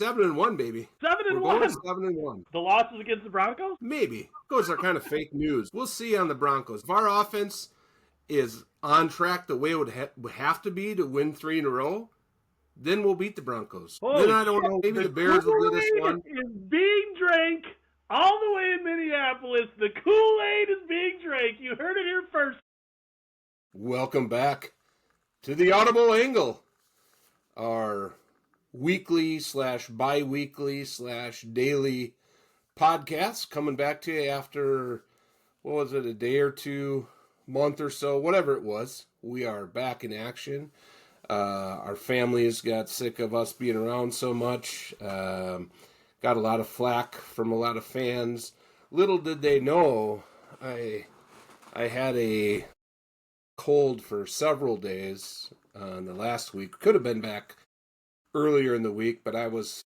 7-1, baby. 7-1. We're going 7-1. The losses against the Broncos? Maybe. Those are kind of fake news. We'll see on the Broncos. If our offense is on track the way it would have to be to win 3 in a row, then we'll beat the Broncos. Holy then I don't know. Maybe the Bears will get us one. Is being drank all the way in Minneapolis. The Kool-Aid is being drank. You heard it here first. Welcome back to the Audible Angle, our weekly / bi-weekly / daily podcast coming back to you after, what was it, a day or two, month or so, whatever it was. We are back in action. Our families got sick of us being around so much. Got a lot of flack from a lot of fans. Little did they know, I had a cold for several days in the last week. Could have been back earlier in the week, but I was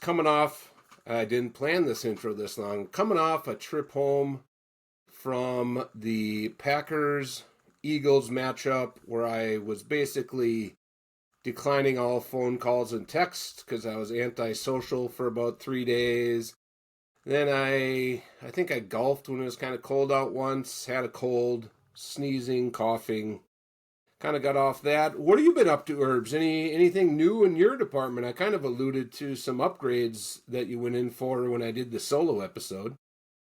coming off, I didn't plan this intro this long, coming off a trip home from the Packers-Eagles matchup where I was basically declining all phone calls and texts because I was antisocial for about 3 days. Then I think I golfed when it was kind of cold out once, had a cold, sneezing, coughing. Kind of got off that. What have you been up to, Urbs? Anything new in your department? I kind of alluded to some upgrades that you went in for when I did the solo episode.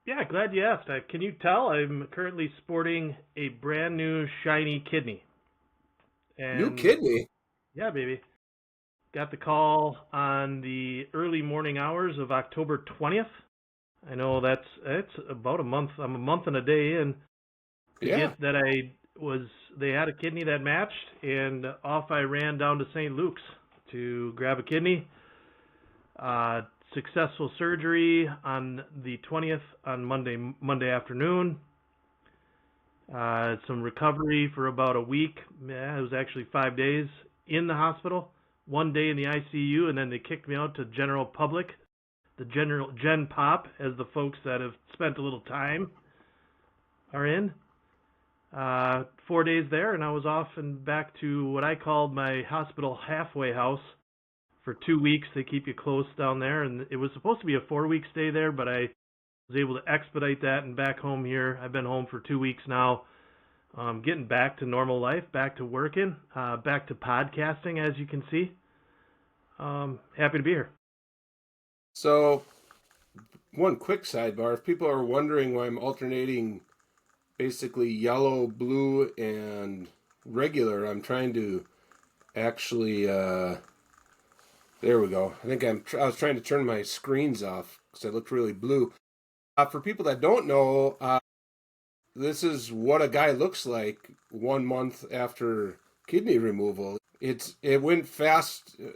Yeah, glad you asked. Can you tell I'm currently sporting a brand new shiny kidney? New kidney? Yeah, baby. Got the call on the early morning hours of October 20th. I know it's about a month. I'm a month and a day in. Yeah. They had a kidney that matched, and off I ran down to St. Luke's to grab a kidney. Successful surgery on the 20th on Monday afternoon. Some recovery for about a week. Yeah, it was actually 5 days in the hospital, 1 day in the ICU, and then they kicked me out to general public, the general Gen Pop, as the folks that have spent a little time are in. 4 days there, and I was off and back to what I called my hospital halfway house for 2 weeks. They keep you close down there, and it was supposed to be a 4-week stay there, but I was able to expedite that and back home here. I've been home for 2 weeks now, getting back to normal life, back to working, back to podcasting, as you can see. Happy to be here. So, one quick sidebar. If people are wondering why I'm alternating basically yellow, blue, and regular, I'm trying to actually, there we go. I was trying to turn my screens off because I looked really blue. For people that don't know, this is what a guy looks like 1 month after kidney removal. It went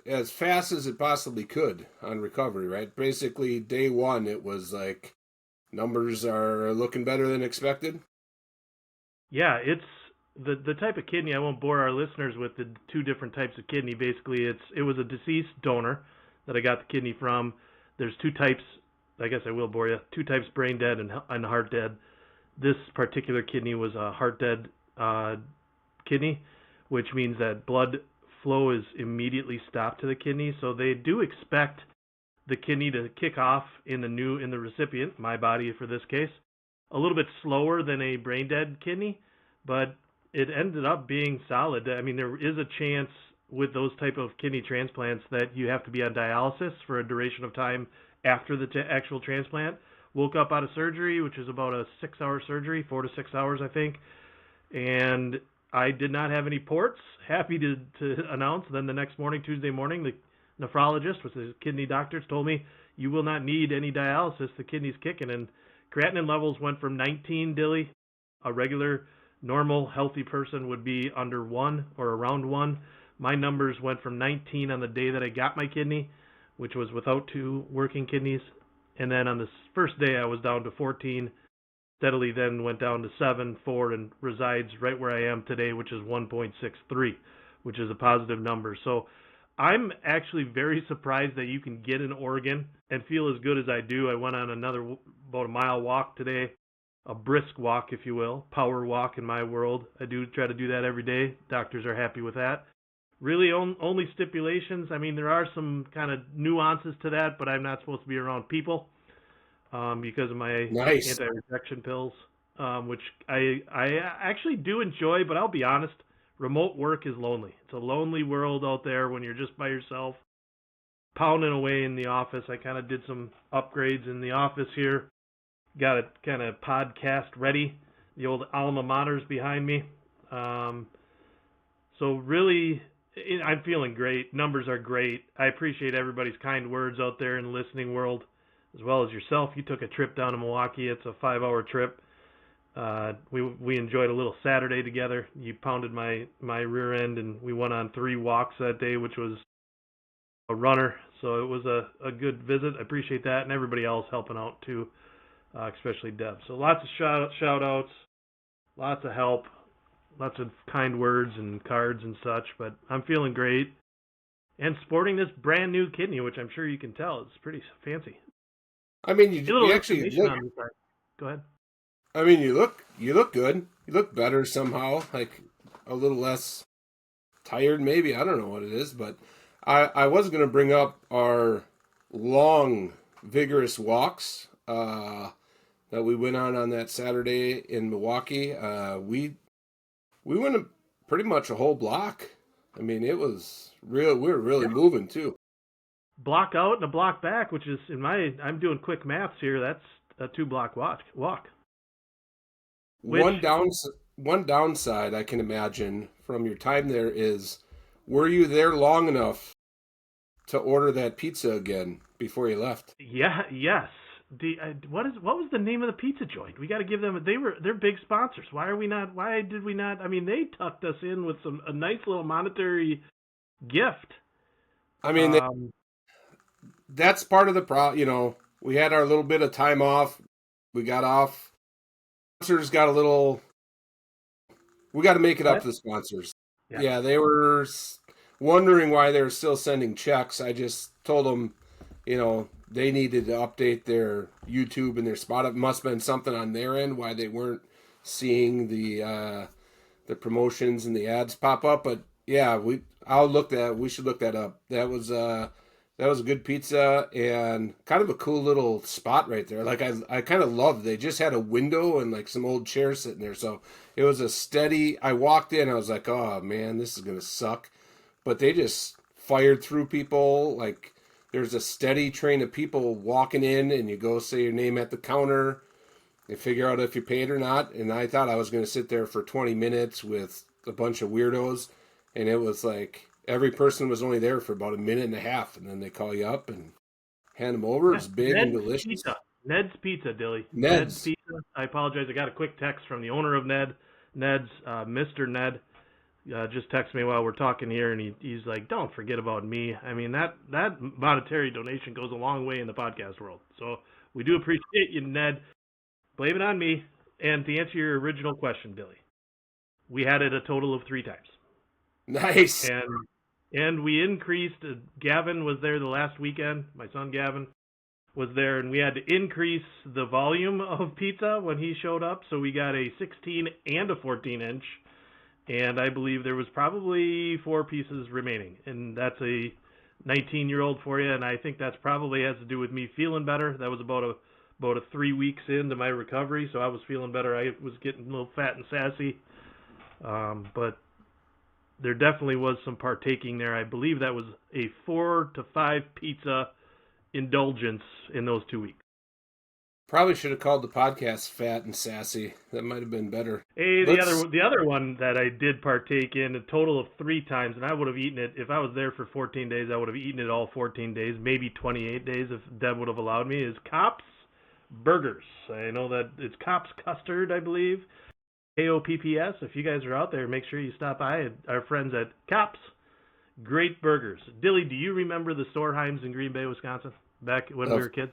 as fast as it possibly could on recovery, right? Basically, day one, it was like, numbers are looking better than expected. Yeah, it's the type of kidney. I won't bore our listeners with the two different types of kidney. Basically, it was a deceased donor that I got the kidney from. There's two types. I guess I will bore you. Two types: brain dead and heart dead. This particular kidney was a heart dead kidney, which means that blood flow is immediately stopped to the kidney. So they do expect the kidney to kick off in the recipient, my body for this case, a little bit slower than a brain dead kidney, but it ended up being solid. I mean, there is a chance with those type of kidney transplants that you have to be on dialysis for a duration of time after the actual transplant. Woke up out of surgery, which is about a 6-hour surgery, 4 to 6 hours, I think. And I did not have any ports. Happy to announce. Then the next morning, Tuesday morning, the nephrologist, which is kidney doctors, told me you will not need any dialysis. The kidney's kicking. And creatinine levels went from 19, Dilly. A regular, normal, healthy person would be under 1 or around 1. My numbers went from 19 on the day that I got my kidney, which was without 2 working kidneys. And then on the first day, I was down to 14. Steadily then went down to 7, 4, and resides right where I am today, which is 1.63, which is a positive number. So I'm actually very surprised that you can get in Oregon and feel as good as I do. I went on about a mile walk today, a brisk walk, if you will, power walk in my world. I do try to do that every day. Doctors are happy with that. really only stipulations. I mean, there are some kind of nuances to that, but I'm not supposed to be around people because of my Nice. anti-rejection pills, which I actually do enjoy. But I'll be honest, remote work is lonely. It's a lonely world out there when you're just by yourself, pounding away in the office. I kind of did some upgrades in the office here. Got it kind of podcast ready. The old alma mater's behind me. So really, I'm feeling great. Numbers are great. I appreciate everybody's kind words out there in the listening world, as well as yourself. You took a trip down to Milwaukee. It's a 5-hour trip. We enjoyed a little Saturday together. You pounded my rear end, and we went on 3 walks that day, which was a runner. So it was a good visit. I appreciate that, and everybody else helping out too, especially Deb. So lots of shout outs, lots of help, lots of kind words and cards and such. But I'm feeling great, and sporting this brand new kidney, which I'm sure you can tell is pretty fancy. I mean, A you little actually information look. on this side. Go ahead. I mean, you look good. You look better somehow, like a little less tired, maybe. I don't know what it is, but I was going to bring up our long, vigorous walks that we went on that Saturday in Milwaukee. We went pretty much a whole block. I mean, it was real. We were really moving too. Block out and a block back, which is I'm doing quick maths here. That's a 2-block walk. One downside I can imagine from your time there is, were you there long enough to order that pizza again before you left? Yeah. Yes. What was the name of the pizza joint? We got to give them. They're big sponsors. Why did we not? I mean, they tucked us in with a nice little monetary gift. I mean, that's part of the problem. You know, we had our little bit of time off. We got off. Sponsors got a little. We got to make it up to the sponsors. Yeah, they were wondering why they were still sending checks. I just told them, you know, they needed to update their YouTube and their spot. It must have been something on their end why they weren't seeing the promotions and the ads pop up. But yeah, we should look that up. That was a good pizza and kind of a cool little spot right there. Like I kind of loved. They just had a window and like some old chairs sitting there, so it was a steady. I walked in, I was like, oh man, this is gonna suck. But they just fired through people. Like there's a steady train of people walking in, and you go say your name at the counter. They figure out if you paid or not. And I thought I was gonna sit there for 20 minutes with a bunch of weirdos, and it was like every person was only there for about a minute and a half, and then they call you up and hand them over. It's big and delicious. Pizza. Ned's Pizza, Dilly. Ned's Pizza. I apologize. I got a quick text from the owner of Ned's, Mr. Ned. Just texted me while we're talking here, and he's like, "Don't forget about me." I mean, that monetary donation goes a long way in the podcast world. So we do appreciate you, Ned. Blame it on me. And to answer your original question, Billy, we had it a total of 3 times. Nice. And we increased. Gavin was there the last weekend. My son Gavin was there, and we had to increase the volume of pizza when he showed up. So we got a 16 and a 14-inch, and I believe there was probably 4 pieces remaining. And that's a 19-year-old for you, and I think that's probably has to do with me feeling better. That was about 3 weeks into my recovery, so I was feeling better. I was getting a little fat and sassy, but there definitely was some partaking there. I believe that was a 4 to 5 pizza indulgence in those 2 weeks. Probably should have called the podcast Fat and Sassy. That might have been better. Hey, the other one that I did partake in a total of 3 times, and I would have eaten it if I was there for 14 days. I would have eaten it all 14 days, maybe 28 days if Deb would have allowed me. Is Kopp's Burgers. I know that it's Kopp's Custard, I believe. KOPPS. If you guys are out there, make sure you stop by our friends at Kopp's. Great burgers. Dilly, do you remember the Storheims in Green Bay, Wisconsin, back when we were kids?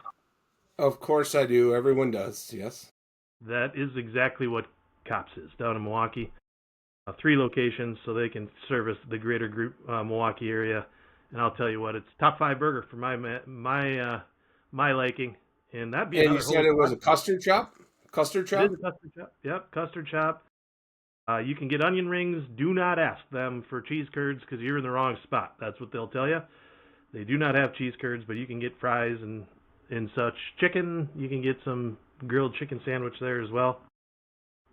Of course I do. Everyone does, yes. That is exactly what Kopp's is, down in Milwaukee. 3 locations, so they can service the greater Milwaukee area. And I'll tell you what, it's top 5 burger for my liking. And that'd be. And you said it was a custard chop? Custard chop? It is a custard chop. Yep, custard chop. You can get onion rings. Do not ask them for cheese curds because you're in the wrong spot. That's what they'll tell you. They do not have cheese curds, but you can get fries and such. Chicken, you can get some grilled chicken sandwich there as well.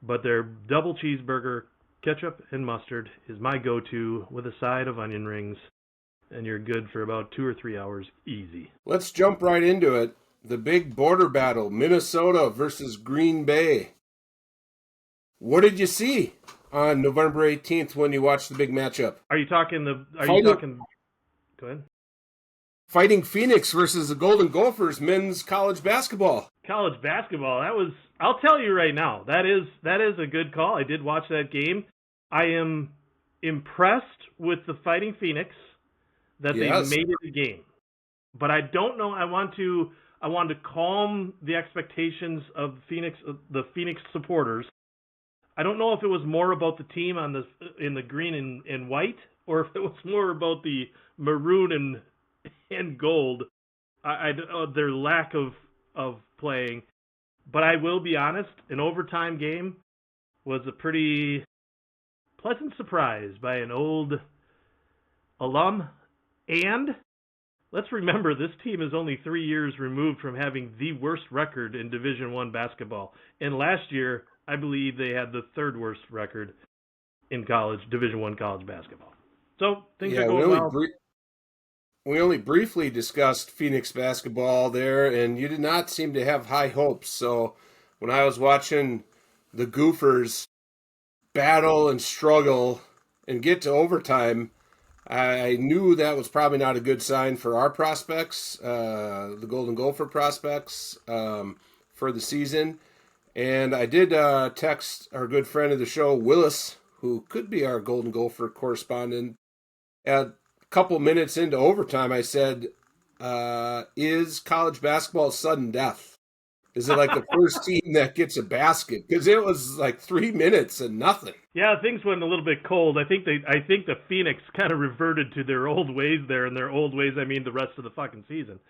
But their double cheeseburger, ketchup and mustard, is my go-to with a side of onion rings. And you're good for about 2 or 3 hours easy. Let's jump right into it. The big border battle, Minnesota versus Green Bay. What did you see on November 18th when you watched the big matchup? Are you talking? Go ahead. Fighting Phoenix versus the Golden Gophers men's college basketball. College basketball. I'll tell you right now, that is a good call. I did watch that game. I am impressed with the Fighting Phoenix that they made it a game. But I don't know. I want to calm the expectations of the Phoenix supporters. I don't know if it was more about the team in the green and white, or if it was more about the maroon and gold. Their lack of playing. But I will be honest, an overtime game was a pretty pleasant surprise by an old alum. And let's remember, this team is only 3 years removed from having the worst record in Division I basketball. And last year, I believe they had the third worst record in Division I college basketball. So things are going well. We only briefly discussed Phoenix basketball there, and you did not seem to have high hopes. So when I was watching the Gophers battle and struggle and get to overtime, I knew that was probably not a good sign for our prospects, the Golden Gopher prospects, for the season. And I did text our good friend of the show, Willis, who could be our Golden Gopher correspondent. At a couple minutes into overtime, I said, is college basketball sudden death? Is it like the first team that gets a basket? Because it was like 3 minutes and nothing. Yeah, things went a little bit cold. I think the Phoenix kind of reverted to their old ways there, and their old ways, I mean the rest of the fucking season.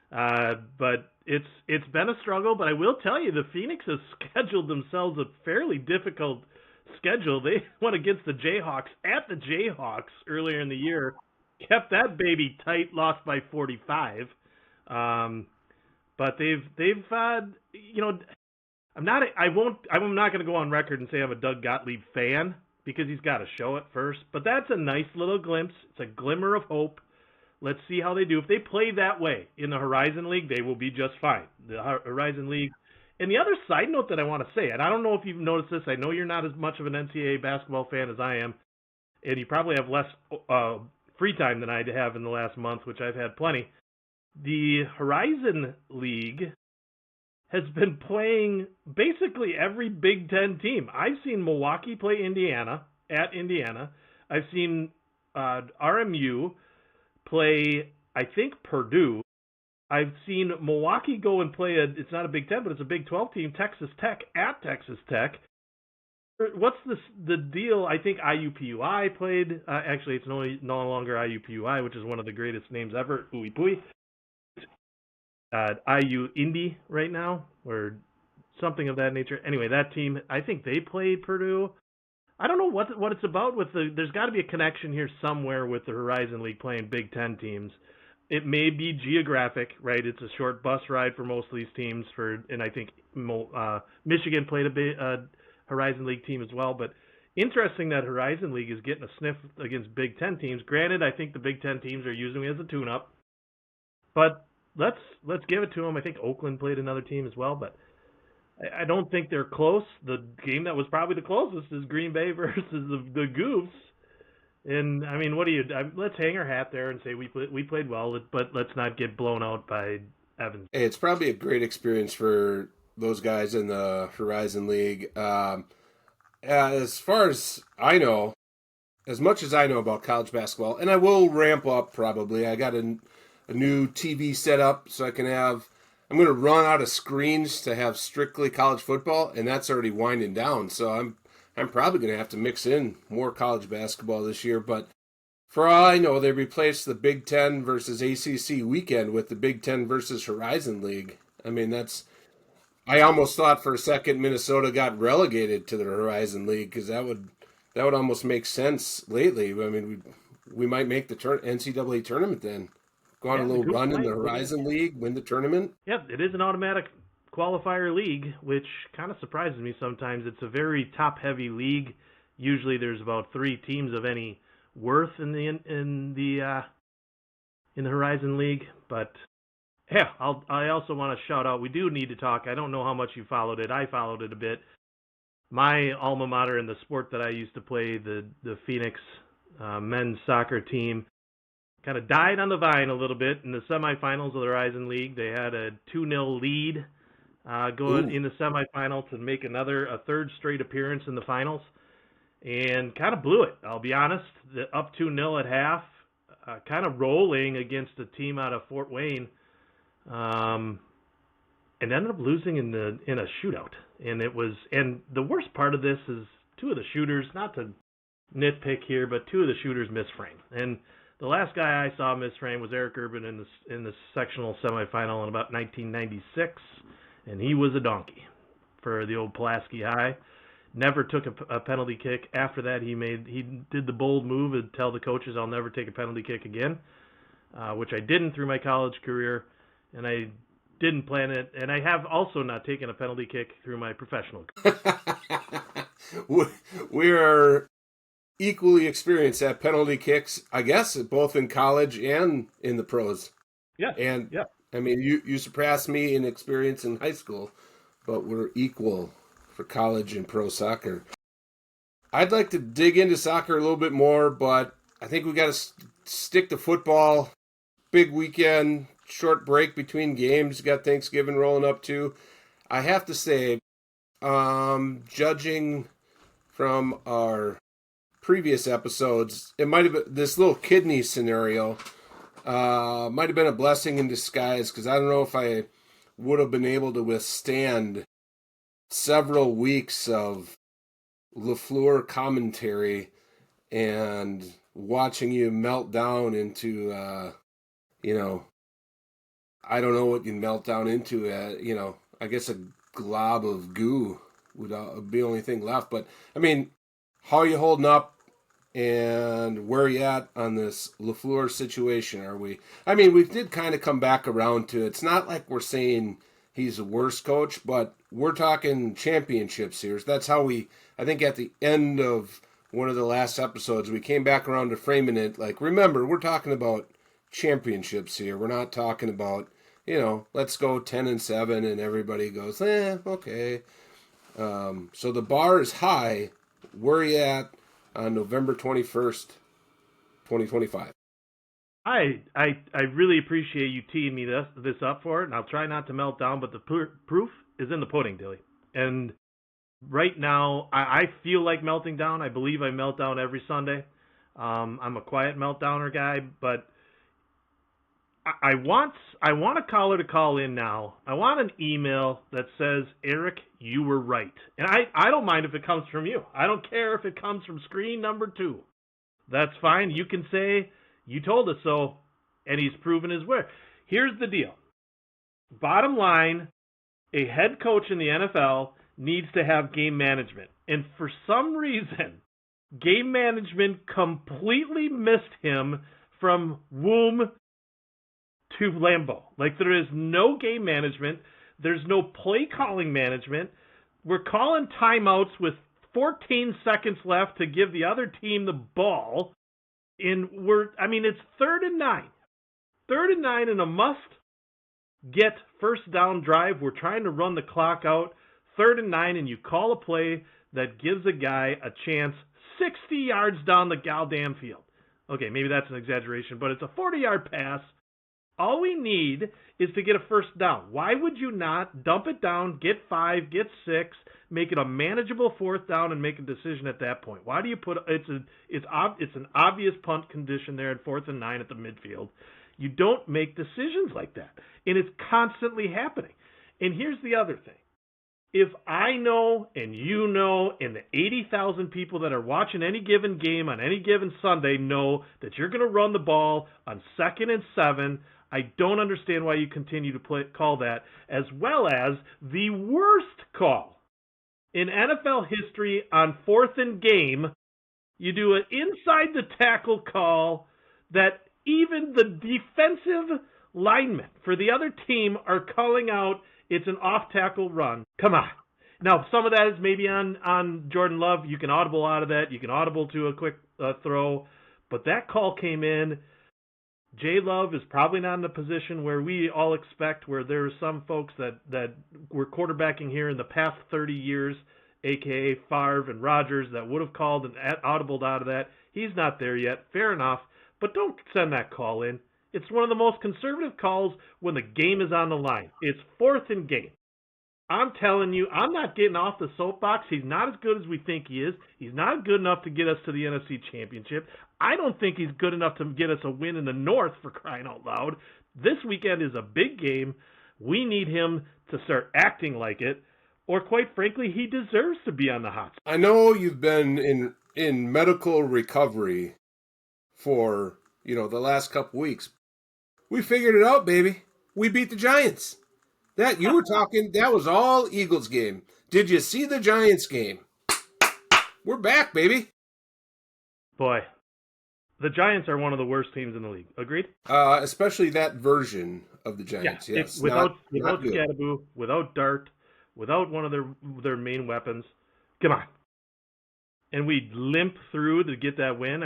But it's been a struggle. But I will tell you, the Phoenix has scheduled themselves a fairly difficult schedule. They went against the Jayhawks at the Jayhawks earlier in the year, kept that baby tight, lost by 45. But they've I'm not going to go on record and say I'm a Doug Gottlieb fan because he's got to show it first. But that's a nice little glimpse. It's a glimmer of hope. Let's see how they do. If they play that way in the Horizon League, they will be just fine. The Horizon League. And the other side note that I want to say, and I don't know if you've noticed this, I know you're not as much of an NCAA basketball fan as I am, and you probably have less free time than I have in the last month, which I've had plenty. The Horizon League has been playing basically every Big Ten team. I've seen Milwaukee play Indiana at Indiana. I've seen RMU play, I think, Purdue. I've seen Milwaukee go and play it's not a Big Ten, but it's a Big 12 team, Texas Tech at Texas Tech. What's the deal? I think IUPUI played. Actually, it's no longer IUPUI, which is one of the greatest names ever. Ooey Pooey. IU Indy right now, or something of that nature. Anyway, that team, I think they played Purdue. I don't know what it's about with there's got to be a connection here somewhere with the Horizon League playing Big Ten teams. It may be geographic, right? It's a short bus ride for most of these teams. And I think Michigan played a Horizon League team as well. But interesting that Horizon League is getting a sniff against Big Ten teams. Granted, I think the Big Ten teams are using it as a tune-up. But let's give it to them. I think Oakland played another team as well, but I don't think they're close. The game that was probably the closest is Green Bay versus the Goofs. And I mean, let's hang our hat there and say we played well, but let's not get blown out by Evans. Hey, it's probably a great experience for those guys in the Horizon League. As far as I know, as much as I know about college basketball, and I will ramp up probably. I got a new TV set up so I'm going to run out of screens to have strictly college football, and that's already winding down. So I'm probably going to have to mix in more college basketball this year. But for all I know, they replaced the Big Ten versus ACC weekend with the Big Ten versus Horizon League. I mean, I almost thought for a second Minnesota got relegated to the Horizon League because that would almost make sense lately. I mean, we might make the NCAA tournament then. Go on a Yeah, the little Cougs run in might. the Horizon League, win the tournament. Yeah, it is an automatic qualifier league, which kind of surprises me sometimes. It's a very top-heavy league. Usually, there's about 3 teams of any worth in the Horizon League. But yeah, I also want to shout out. We do need to talk. I don't know how much you followed it. I followed it a bit. My alma mater in the sport that I used to play, the Phoenix men's soccer team, kind of died on the vine a little bit in the semifinals of the Horizon League. They had a 2-0 lead going Ooh. in the semifinal to make a third straight appearance in the finals, and kind of blew it. I'll be honest, up 2-0 at half, kind of rolling against a team out of Fort Wayne, and ended up losing in a shootout. And the worst part of this is 2 of the shooters, not to nitpick here, but 2 of the shooters misframe. And the last guy I saw misframe was Eric Urban in the sectional semifinal in about 1996, and he was a donkey for the old Pulaski High. Never took a penalty kick. After that, he did the bold move and tell the coaches, "I'll never take a penalty kick again," which I didn't through my college career, and I didn't plan it, and I have also not taken a penalty kick through my professional career. We are equally experienced at penalty kicks, I guess, both in college and in the pros. Yeah, And yeah. I mean, you surpassed me in experience in high school, but we're equal for college and pro soccer. I'd like to dig into soccer a little bit more, but I think we got to stick to football. Big weekend, short break between games. Got Thanksgiving rolling up too. I have to say, judging from our previous episodes, it might have been this little kidney scenario. Might have been a blessing in disguise because I don't know if I would have been able to withstand several weeks of LaFleur commentary and watching you melt down into, I don't know what you melt down into. I guess a glob of goo would be the only thing left. But, I mean, how are you holding up and where are you at on this LaFleur situation? We did kind of come back around to it. It's not like we're saying he's the worst coach, but we're talking championships here. That's how I think at the end of one of the last episodes, we came back around to framing it like, remember, we're talking about championships here. We're not talking about, let's go 10-7 and everybody goes, okay. So the bar is high. Where are you at on November 21st, 2025? I really appreciate you teeing me this up for it, and I'll try not to melt down, but the proof is in the pudding, Dilly. And right now, I feel like melting down. I believe I melt down every Sunday. I'm a quiet meltdowner guy, but I want a caller to call in now. I want an email that says, "Eric, you were right." And I don't mind if it comes from you. I don't care if it comes from screen number 2. That's fine. You can say, "You told us so," and he's proven his worth. Here's the deal. Bottom line, a head coach in the NFL needs to have game management. And for some reason, game management completely missed him from womb to Lambeau. Like, there is no game management. There's no play calling management. We're calling timeouts with 14 seconds left to give the other team the ball. And it's 3rd and 9. 3rd and 9 in a must-get first down drive. We're trying to run the clock out. 3rd and 9, and you call a play that gives a guy a chance 60 yards down the goddamn field. Okay, maybe that's an exaggeration, but it's a 40-yard pass. All we need is to get a first down. Why would you not dump it down, get 5, get 6, make it a manageable 4th down, and make a decision at that point? Why do you put it's an obvious punt condition there at 4th and 9 at the midfield? You don't make decisions like that, and it's constantly happening. And here's the other thing. If I know and you know and the 80,000 people that are watching any given game on any given Sunday know that you're going to run the ball on 2nd and 7 I don't understand why you continue to call that, as well as the worst call in NFL history on 4th and game. You do an inside the tackle call that even the defensive linemen for the other team are calling out it's an off-tackle run. Come on. Now, some of that is maybe on Jordan Love. You can audible out of that. You can audible to a quick throw. But that call came in. Jay Love is probably not in the position where we all expect, where there are some folks that were quarterbacking here in the past 30 years, a.k.a. Favre and Rodgers, that would have called and audibled out of that. He's not there yet. Fair enough. But don't send that call in. It's one of the most conservative calls when the game is on the line. It's 4th and game. I'm telling you, I'm not getting off the soapbox. He's not as good as we think he is. He's not good enough to get us to the NFC Championship. I don't think he's good enough to get us a win in the North, for crying out loud. This weekend is a big game. We need him to start acting like it, or quite frankly, he deserves to be on the hot seat. I know you've been in medical recovery for, the last couple weeks. We figured it out, baby. We beat the Giants. That you were talking, that was all Eagles game. Did you see the Giants game? We're back, baby. Boy, the Giants are one of the worst teams in the league. Agreed? Especially that version of the Giants. Yeah, yes. Without not Scadaboo, without Dart, without one of their main weapons. Come on. And we limp through to get that win.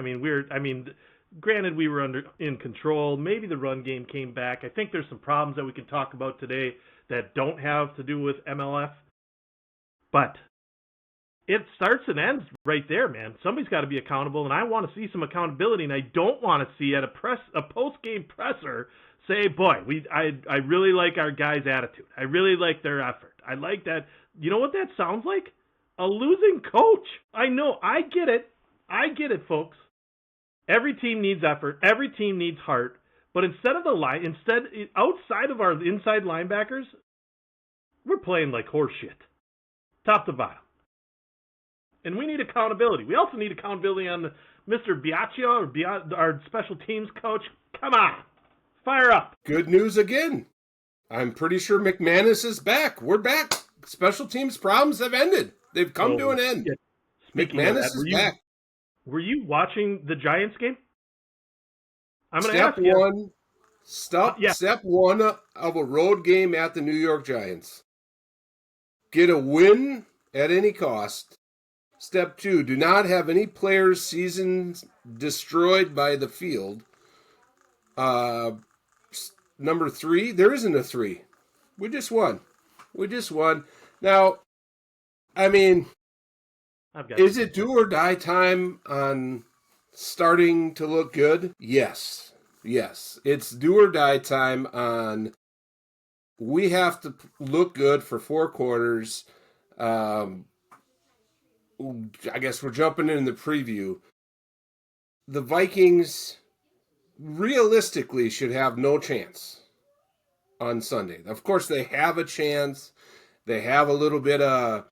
Granted, we were in control. Maybe the run game came back. I think there's some problems that we can talk about today that don't have to do with MLF. But it starts and ends right there, man. Somebody's got to be accountable, and I want to see some accountability, and I don't want to see at a post-game presser say, boy, I really like our guys' attitude. I really like their effort. I like that. You know what that sounds like? A losing coach. I know. I get it. I get it, folks. Every team needs effort. Every team needs heart. But instead outside of our inside linebackers, we're playing like horse shit, top to bottom. And we need accountability. We also need accountability on Mr. Biaccio, our special teams coach. Come on, fire up. Good news again. I'm pretty sure McManus is back. We're back. Special teams problems have ended. They've come to an end. McManus is back. Were you watching the Giants game? I'm going to ask you. Step one of a road game at the New York Giants. Get a win at any cost. Step 2, do not have any players' seasons destroyed by the field. Number 3, there isn't a 3. We just won. Now, is it do or die time on starting to look good? Yes. It's do or die time on we have to look good for 4 quarters. I guess we're jumping in the preview. The Vikings realistically should have no chance on Sunday. Of course, they have a chance. They have a little bit of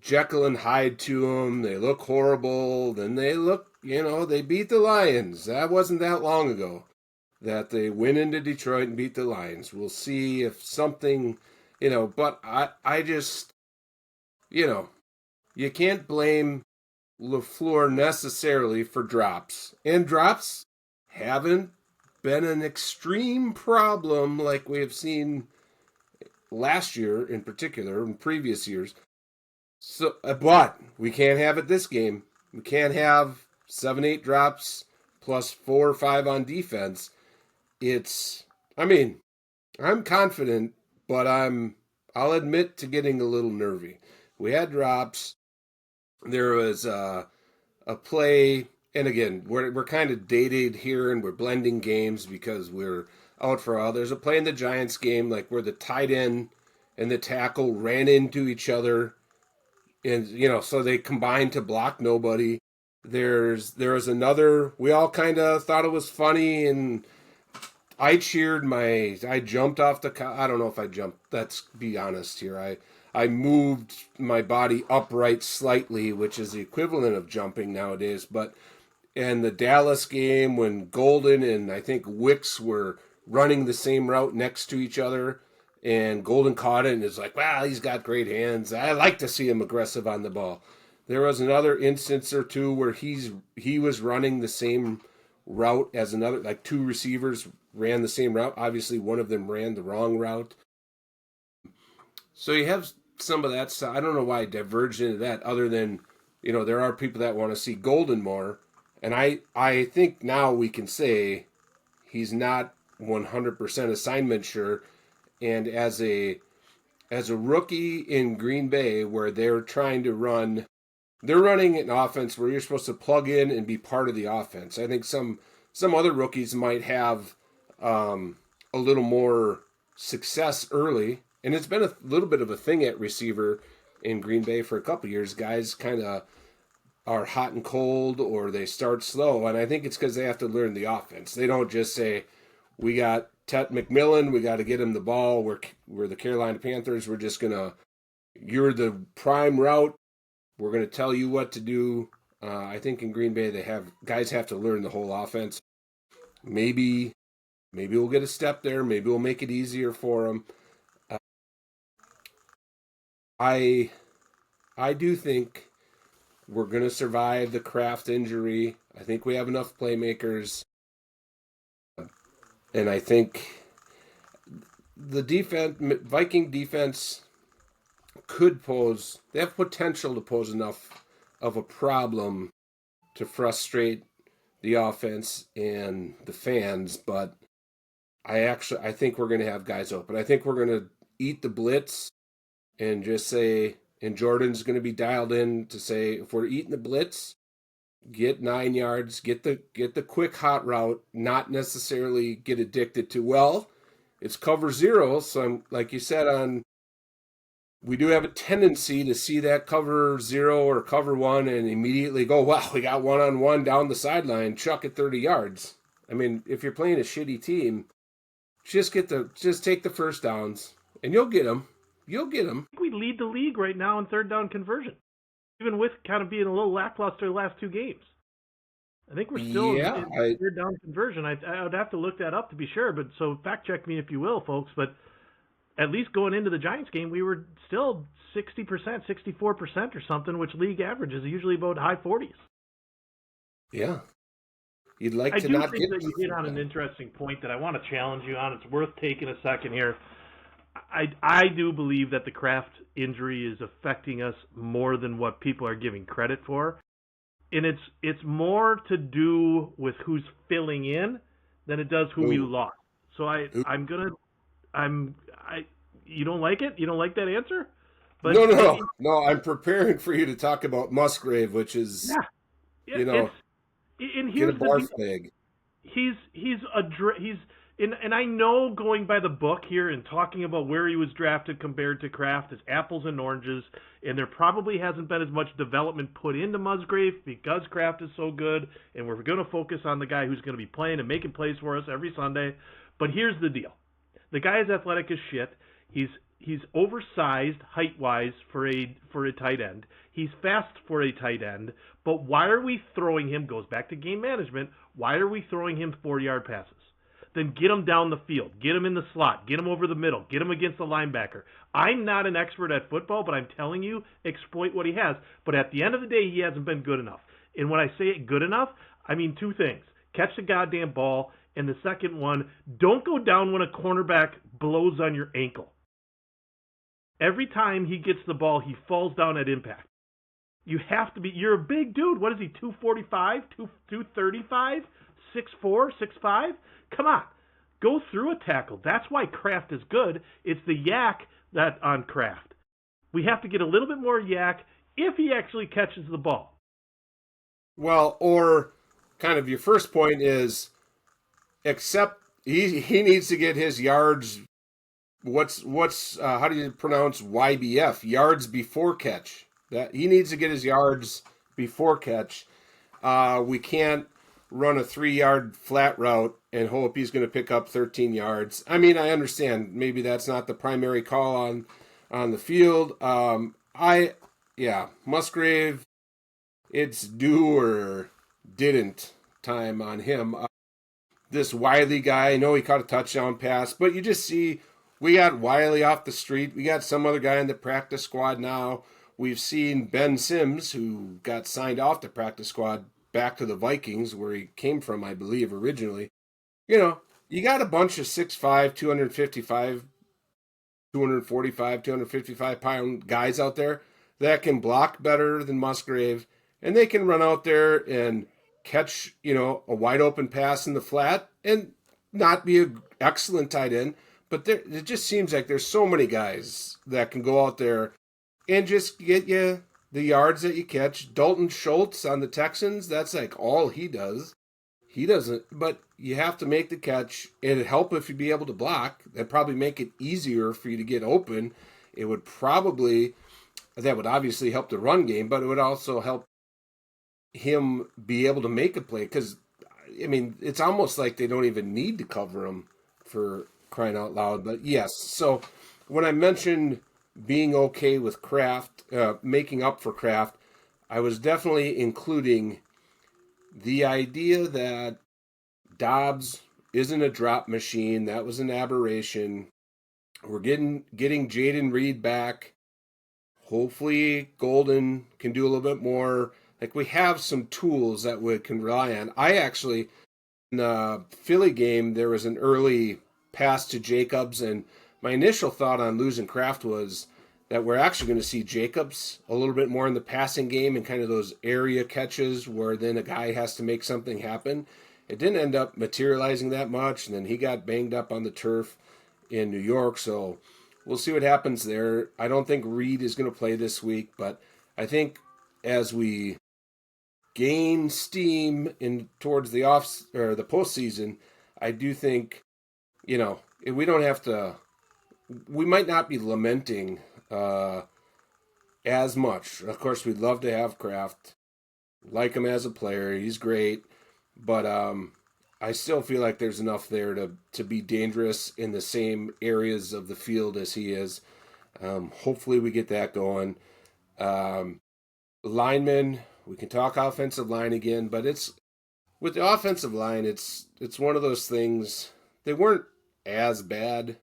Jekyll and Hyde to them. They look horrible. Then they look, they beat the Lions. That wasn't that long ago that they went into Detroit and beat the Lions. We'll see if something, but I just, you can't blame LaFleur necessarily for drops. And drops haven't been an extreme problem like we have seen last year in particular, in previous years. So, but we can't have it this game. We can't have 7-8 drops plus 4 or 5 on defense. I'm confident, but I'll admit to getting a little nervy. We had drops. There was a play, and again, we're kind of dated here, and we're blending games because we're out for all. There's a play in the Giants game, like where the tight end and the tackle ran into each other, and so they combined to block nobody. There was another. We all kind of thought it was funny, and I jumped off the. I don't know if I jumped. Let's be honest here. I moved my body upright slightly, which is the equivalent of jumping nowadays. And the Dallas game when Golden and I think Wicks were running the same route next to each other, and Golden caught it and is like, wow, he's got great hands. I like to see him aggressive on the ball. There was another instance or two where he was running the same route as another, like two receivers ran the same route. Obviously, one of them ran the wrong route. So you have some of that stuff. I don't know why I diverged into that, other than, there are people that want to see Golden more. And I think now we can say he's not 100% assignment sure. And as a rookie in Green Bay, where they're running an offense where you're supposed to plug in and be part of the offense. I think some other rookies might have a little more success early, and it's been a little bit of a thing at receiver in Green Bay for a couple of years. Guys kind of are hot and cold, or they start slow, and I think it's because they have to learn the offense. They don't just say, we got Tet McMillan, we got to get him the ball. We're the Carolina Panthers. We're just you're the prime route. We're going to tell you what to do. I think in Green Bay, guys have to learn the whole offense. Maybe we'll get a step there. Maybe we'll make it easier for them. I do think we're going to survive the Kraft injury. I think we have enough playmakers. And I think the Viking defense they have potential to pose enough of a problem to frustrate the offense and the fans, but I think we're going to have guys open. I think we're going to eat the blitz and just say, and Jordan's going to be dialed in to say, if we're eating the blitz, get 9 yards, get the quick hot route, not necessarily get addicted to, well, it's cover zero. So I'm, like you said, we do have a tendency to see that cover zero or cover one and immediately go, wow, we got one-on-one down the sideline, chuck it 30 yards. I mean, if you're playing a shitty team, just take the first downs and you'll get them. You'll get them. We lead the league right now in third down conversion, even with kind of being a little lackluster the last two games. I think we're still in third down conversion. I would have to look that up to be sure, but so fact check me if you will, folks. But at least going into the Giants game, we were still 60%, 64% or something, which league averages are usually about high 40s. Yeah. You'd like to not get... I do think that you hit on an interesting point that I want to challenge you on. It's worth taking a second here. I do believe that the Kraft injury is affecting us more than what people are giving credit for. And it's more to do with who's filling in than it does who we lost. So you don't like it? You don't like that answer? But no. I'm preparing for you to talk about Musgrave, which is, and here's get a barf bag. And I know going by the book here and talking about where he was drafted compared to Kraft is apples and oranges, and there probably hasn't been as much development put into Musgrave because Kraft is so good, and we're going to focus on the guy who's going to be playing and making plays for us every Sunday. But here's the deal. The guy is athletic as shit. He's oversized height-wise for a tight end. He's fast for a tight end. But why are we throwing him, goes back to game management, why are we throwing him 40-yard passes? Then get him down the field. Get him in the slot. Get him over the middle. Get him against the linebacker. I'm not an expert at football, but I'm telling you, exploit what he has. But at the end of the day, he hasn't been good enough. And when I say it good enough, I mean two things. Catch the goddamn ball, and the second one, don't go down when a cornerback blows on your ankle. Every time he gets the ball, he falls down at impact. You have to be, you're a big dude. What is he, 245, 235, 6'4", 6'5"? Come on. Go through a tackle. That's why Kraft is good. It's the yak that on Kraft. We have to get a little bit more yak if he actually catches the ball. Well, or kind of your first point is, except he needs to get his yards. What's how do you pronounce YBF? Yards before catch. That he needs to get his yards before catch. We can't run a 3-yard flat route and hope he's going to pick up 13 yards. I mean, I understand maybe that's not the primary call on the field. Musgrave, it's do or didn't time on him. this Wiley guy. I know he caught a touchdown pass, but you just see we got Wiley off the street. We got some other guy in the practice squad now. We've seen Ben Sims, who got signed off the practice squad back to the Vikings, where he came from, I believe, originally. You know, you got a bunch of 6'5", 255, 245, 255-pound guys out there that can block better than Musgrave, and they can run out there and catch, a wide open pass in the flat and not be an excellent tight end. But it just seems like there's so many guys that can go out there and just get you the yards that you catch. Dalton Schultz on the Texans, that's like all he does. He doesn't, but you have to make the catch. It'd help if you'd be able to block. That'd probably make it easier for you to get open. That would obviously help the run game, but it would also help him be able to make a play. Because, it's almost like they don't even need to cover him, for crying out loud. But yes, so when I mentioned being okay with Kraft, making up for Kraft, I was definitely including the idea that Dobbs isn't a drop machine. That was an aberration. We're getting Jaden Reed back. Hopefully Golden can do a little bit more. Like, we have some tools that we can rely on. I actually, in the Philly game, there was an early pass to Jacobs, and my initial thought on losing Kraft was that we're actually going to see Jacobs a little bit more in the passing game and kind of those area catches where then a guy has to make something happen. It didn't end up materializing that much, and then he got banged up on the turf in New York, so we'll see what happens there. I don't think Reed is going to play this week, but I think as we gain steam in towards the the postseason, I do think, we don't have to. We might not be lamenting as much. Of course, we'd love to have Kraft. Like him as a player, he's great, but I still feel like there's enough there to be dangerous in the same areas of the field as he is. Hopefully we get that going. Linemen, we can talk offensive line again, but with the offensive line, it's one of those things. They weren't as bad.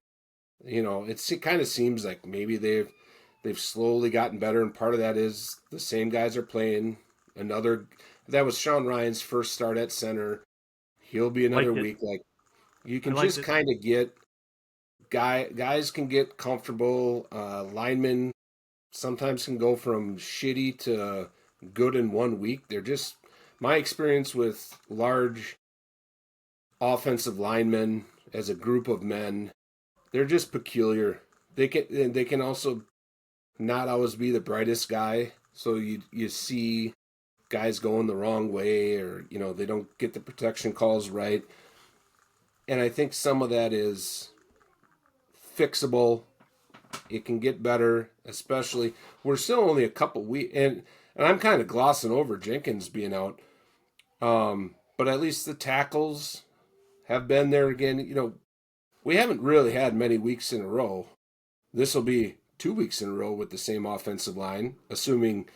It kind of seems like maybe they've slowly gotten better, and part of that is the same guys are playing. That was Sean Ryan's first start at center. He'll be another week. Like, you can just kind of get guys can get comfortable. Linemen sometimes can go from shitty to good in 1 week. They're just, my experience with large offensive linemen as a group of men, they're just peculiar. They can also not always be the brightest guy. So you see guys going the wrong way, or they don't get the protection calls right. And I think some of that is fixable. It can get better, especially we're still only a couple weeks, and I'm kind of glossing over Jenkins being out. But at least the tackles have been there again. We haven't really had many weeks in a row. This will be 2 weeks in a row with the same offensive line, assuming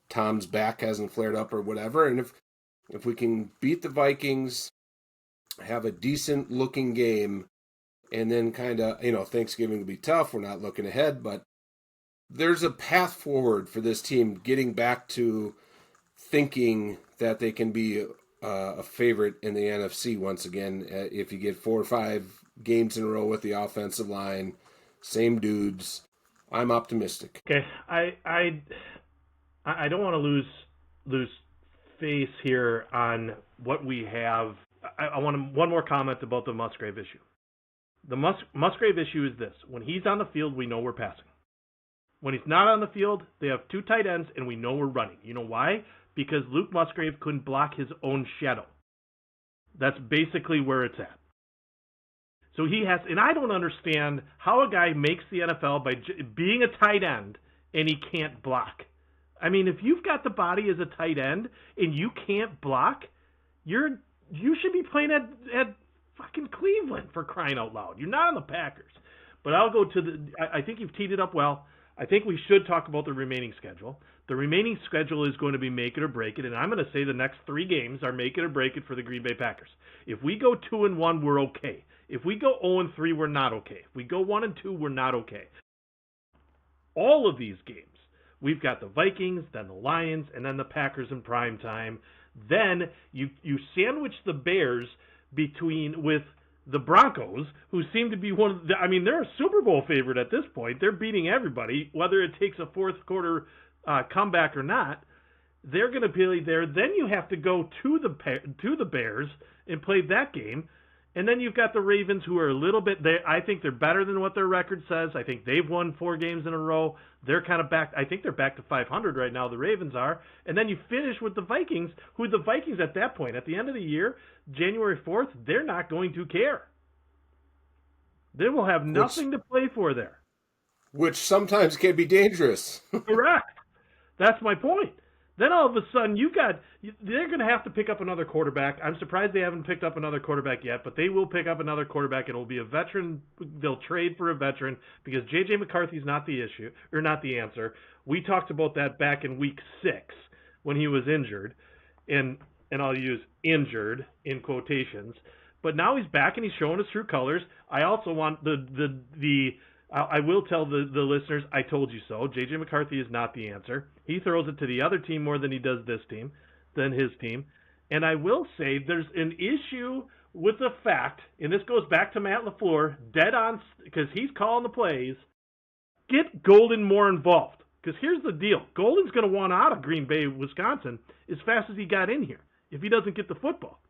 Tom's back hasn't flared up or whatever. And if we can beat the Vikings, have a decent looking game, and then kind of, Thanksgiving will be tough. We're not looking ahead, but there's a path forward for this team getting back to thinking that they can be a favorite in the NFC once again. If you get 4 or 5 games in a row with the offensive line, same dudes, I'm optimistic. Okay, I don't want to lose face here on what we have. I want one more comment about the Musgrave issue. The Musgrave issue is this: when he's on the field, we know we're passing. When he's not on the field, they have 2 tight ends, and we know we're running. You know why? Because Luke Musgrave couldn't block his own shadow. That's basically where it's at. So he has, and I don't understand how a guy makes the NFL by being a tight end and he can't block. I mean, if you've got the body as a tight end and you can't block, you should be playing at fucking Cleveland, for crying out loud. You're not on the Packers. But I'll go to I think you've teed it up well. I think we should talk about the remaining schedule. The remaining schedule is going to be make it or break it, and I'm going to say the next 3 games are make it or break it for the Green Bay Packers. If we go 2-1, we're okay. If we go 0-3, we're not okay. If we go 1-2, we're not okay. All of these games, we've got the Vikings, then the Lions, and then the Packers in prime time. Then you sandwich the Bears with the Broncos, who seem to be they're a Super Bowl favorite at this point. They're beating everybody, whether it takes a fourth quarter comeback or not. They're going to be there. Then you have to go to the Bears and play that game. And then you've got the Ravens, who are a little bit. I think they're better than what their record says. I think they've won 4 games in a row. They're kind of back. I think they're back to 500 right now. The Ravens are. And then you finish with the Vikings, who the Vikings at that point, at the end of the year, January 4th, they're not going to care. They will have nothing to play for there. Which sometimes can be dangerous. Correct. That's my point. Then all of a sudden, they're going to have to pick up another quarterback. I'm surprised they haven't picked up another quarterback yet, but they will pick up another quarterback. It'll be a veteran. They'll trade for a veteran because J.J. McCarthy's not the issue, or not the answer. We talked about that back in week 6 when he was injured, and I'll use injured in quotations. But now he's back and he's showing his true colors. I also want I will tell the listeners, I told you so. J.J. McCarthy is not the answer. He throws it to the other team more than he does his team. And I will say there's an issue with the fact, and this goes back to Matt LaFleur, dead on, because he's calling the plays, get Golden more involved. Because here's the deal. Golden's going to want out of Green Bay, Wisconsin, as fast as he got in here if he doesn't get the football.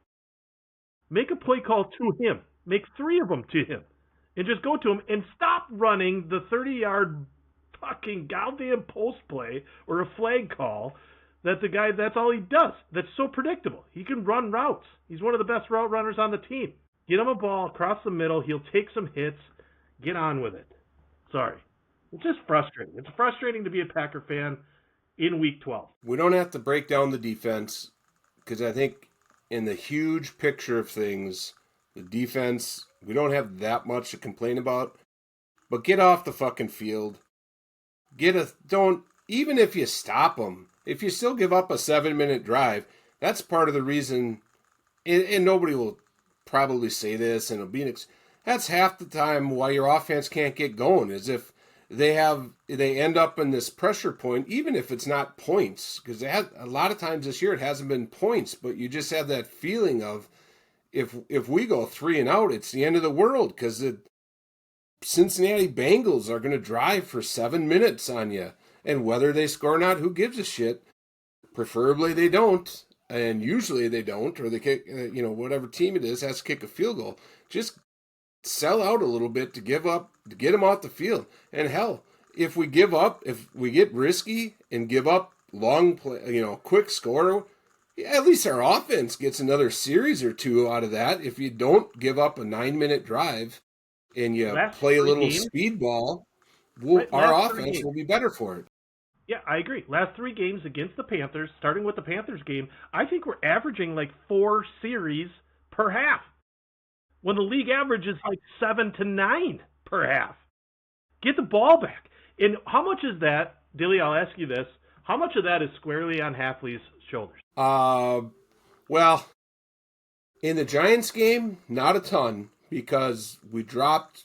Make a play call to him. Make 3 of them to him. And just go to him and stop running the 30-yard fucking goddamn post play or a flag call that the guy, that's all he does. That's so predictable. He can run routes. He's one of the best route runners on the team. Get him a ball across the middle. He'll take some hits. Get on with it. Sorry. It's just frustrating. It's frustrating to be a Packer fan in Week 12. We don't have to break down the defense because I think in the huge picture of things, the defense, we don't have that much to complain about. But get off the fucking field. Even if you stop them, if you still give up a 7-minute drive, that's part of the reason, and nobody will probably say this, and it'll be that's half the time why your offense can't get going, is if they end up in this pressure point, even if it's not points, because a lot of times this year it hasn't been points, but you just have that feeling of, if we go 3 and out, it's the end of the world, because the Cincinnati Bengals are going to drive for 7 minutes on you. And whether they score or not, who gives a shit? Preferably they don't, and usually they don't, or they kick, whatever team it is has to kick a field goal. Just sell out a little bit to get them off the field. And hell, if we give up, if we get risky and give up long play, quick score, at least our offense gets another series or 2 out of that. If you don't give up a 9-minute drive and you play a little speed ball, our offense will be better for it. Yeah, I agree. Last 3 games against the Panthers, starting with the Panthers game, I think we're averaging like 4 series per half, when the league average is like 7 to 9 per half. Get the ball back. And how much is that, Dilly, I'll ask you this, how much of that is squarely on Hafley's shoulders? Well, in the Giants game, not a ton, because we dropped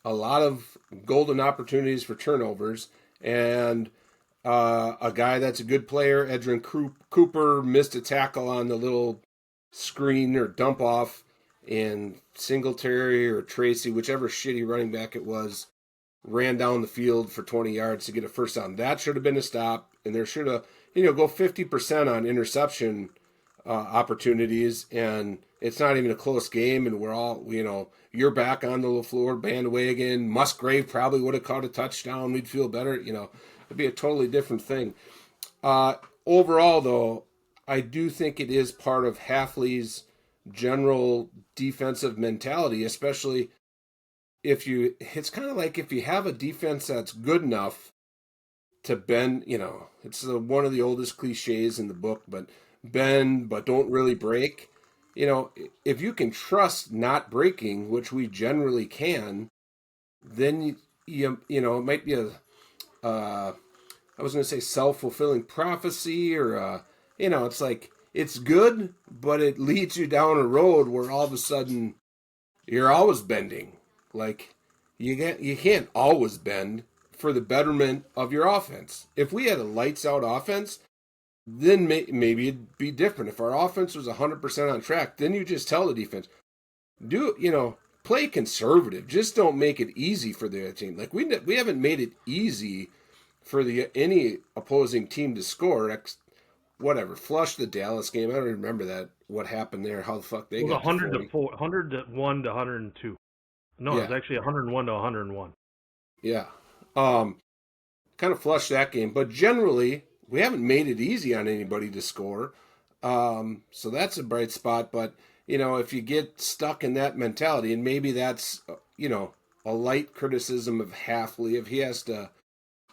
a lot of golden opportunities for turnovers, and a guy that's a good player, Edrin Cooper, missed a tackle on the little screen or dump off, and Singletary or Tracy, whichever shitty running back it was, ran down the field for 20 yards to get a first down. That should have been a stop, and there should have, go 50% on interception opportunities, and it's not even a close game, and we're all, you're back on the LaFleur bandwagon. Musgrave probably would have caught a touchdown. We'd feel better. It'd be a totally different thing. Overall, though, I do think it is part of Hafley's general defensive mentality, especially it's kind of like if you have a defense that's good enough to bend, it's one of the oldest cliches in the book, but bend, but don't really break. If you can trust not breaking, which we generally can, then it might be I was going to say self-fulfilling prophecy, or it's like it's good, but it leads you down a road where all of a sudden you're always bending. Like you can't always bend for the betterment of your offense. If we had a lights out offense, then maybe it'd be different. If our offense was 100% on track, then you just tell the defense, play conservative. Just don't make it easy for the other team. Like we haven't made it easy for any opposing team to score. Whatever, flush the Dallas game. I don't remember that. What happened there? How the fuck they got 100 to 4, 101 to 102. No, Yeah. It was actually 101 to 101. Yeah. Kind of flushed that game, but generally we haven't made it easy on anybody to score. So that's a bright spot. But if you get stuck in that mentality, and maybe that's a light criticism of Halfley, if he has to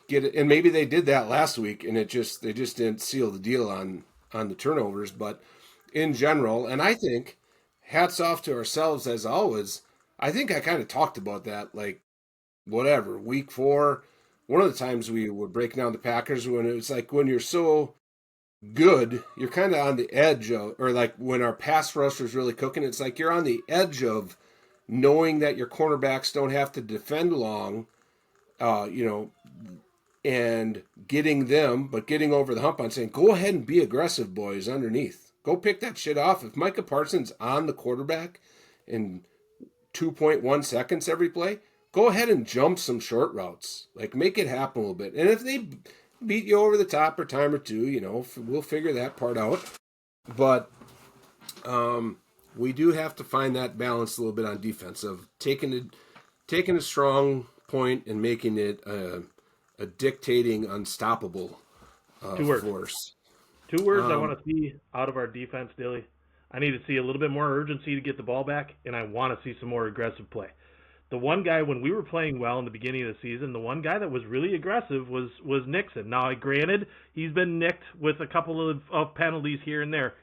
get it, and maybe they did that last week, and they just didn't seal the deal on the turnovers. But in general, and I think hats off to ourselves as always. I think I kind of talked about that, like whatever week 4. One of the times we were breaking down the Packers, when it was like when you're so good, you're kind of on the edge of, or like when our pass rush was really cooking, it's like you're on the edge of knowing that your cornerbacks don't have to defend long, and getting them, but getting over the hump on saying, go ahead and be aggressive, boys, underneath. Go pick that shit off. If Micah Parsons on the quarterback in 2.1 seconds every play, go ahead and jump some short routes. Like, make it happen a little bit. And if they beat you over the top a time or two, we'll figure that part out. But we do have to find that balance a little bit on defense of taking a strong point and making it a dictating, unstoppable force. 2 words I want to see out of our defense, Dilly. I need to see a little bit more urgency to get the ball back, and I want to see some more aggressive play. The one guy, when we were playing well in the beginning of the season, the one guy that was really aggressive was Nixon. Now, granted, he's been nicked with a couple of penalties here and there.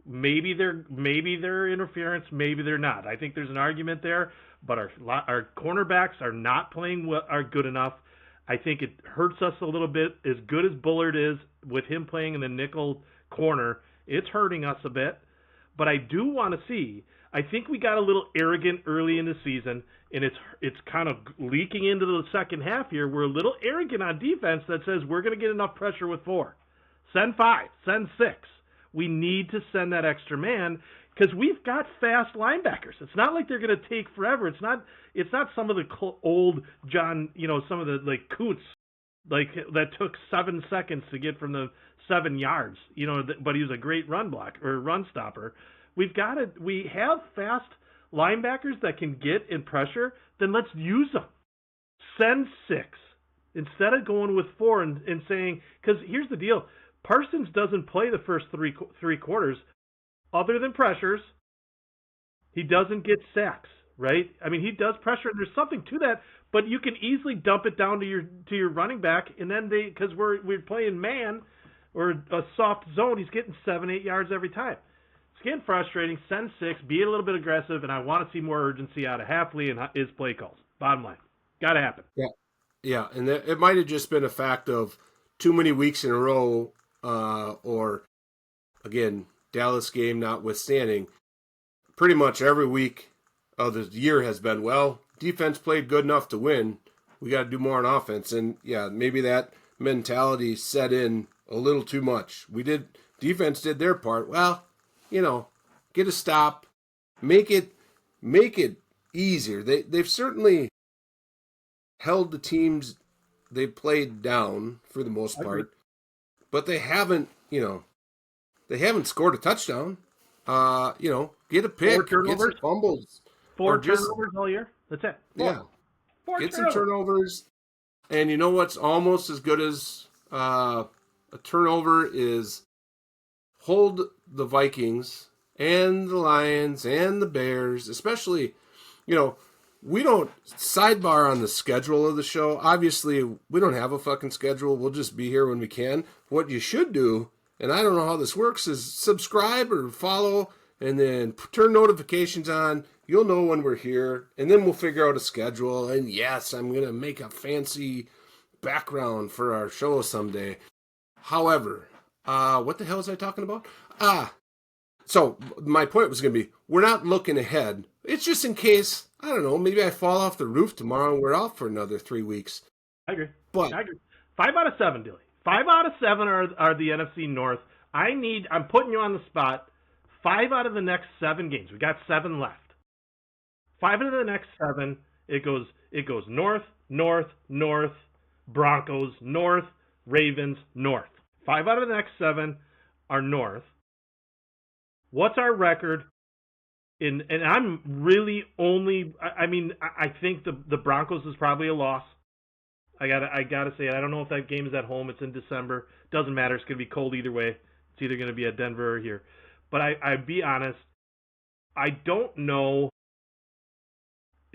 Maybe they're interference, maybe they're not. I think there's an argument there, but our cornerbacks are not playing are good enough. I think it hurts us a little bit. As good as Bullard is, with him playing in the nickel corner, it's hurting us a bit. But I do want to see. I think we got a little arrogant early in the season, and it's kind of leaking into the second half here. We're a little arrogant on defense that says we're going to get enough pressure with 4. Send 5. Send 6. We need to send that extra man because we've got fast linebackers. It's not like they're going to take forever. It's not some of the old John, some of the like Coots, like that took 7 seconds to get from the 7 yards, but he was a great run stopper. We have fast linebackers that can get in pressure, then let's use them. Send 6 instead of going with 4 and saying, because here's the deal. Parsons doesn't play the first three quarters other than pressures. He doesn't get sacks, right? I mean, he does pressure. There's something to that, but you can easily dump it down to your running back, and then because we're playing man or a soft zone, he's getting 7-8 yards every time. It's getting frustrating. Send 6, be a little bit aggressive, and I want to see more urgency out of Halfley and his play calls. Bottom line, got to happen. Yeah, and it might have just been a fact of too many weeks in a row, or again, Dallas game notwithstanding. Pretty much every week of the year has been, well, defense played good enough to win. We got to do more on offense, and yeah, maybe that mentality set in a little too much. Defense did their part. Well, get a stop, make it easier. They've certainly held the teams they played down for the most part, but they haven't scored a touchdown. Get a pick, get some fumbles, 4 turnovers all year. That's it. 4. Yeah, 4 get some turnovers. And you know what's almost as good as a turnover is hold the Vikings and the Lions and the Bears, especially, we don't sidebar on the schedule of the show. Obviously, we don't have a fucking schedule. We'll just be here when we can. What you should do, and I don't know how this works, is subscribe or follow and then turn notifications on. You'll know when we're here, and then we'll figure out a schedule. And yes, I'm going to make a fancy background for our show someday. However, what the hell was I talking about? So my point was going to be, we're not looking ahead. It's just in case, I don't know, maybe I fall off the roof tomorrow and we're out for another 3 weeks. I agree. But I agree. 5 out of 7, Dilly. 5 out of 7 are the NFC North. I'm putting you on the spot. 5 out of the next 7 games. We got 7 left. 5 out of the next 7, it goes North, North, North, Broncos, North, Ravens, North. 5 out of the next 7 are North. What's our record? And I'm really only. I think the Broncos is probably a loss. I gotta say it. I don't know if that game is at home. It's in December. Doesn't matter. It's gonna be cold either way. It's either gonna be at Denver or here. But I'd be honest. I don't know.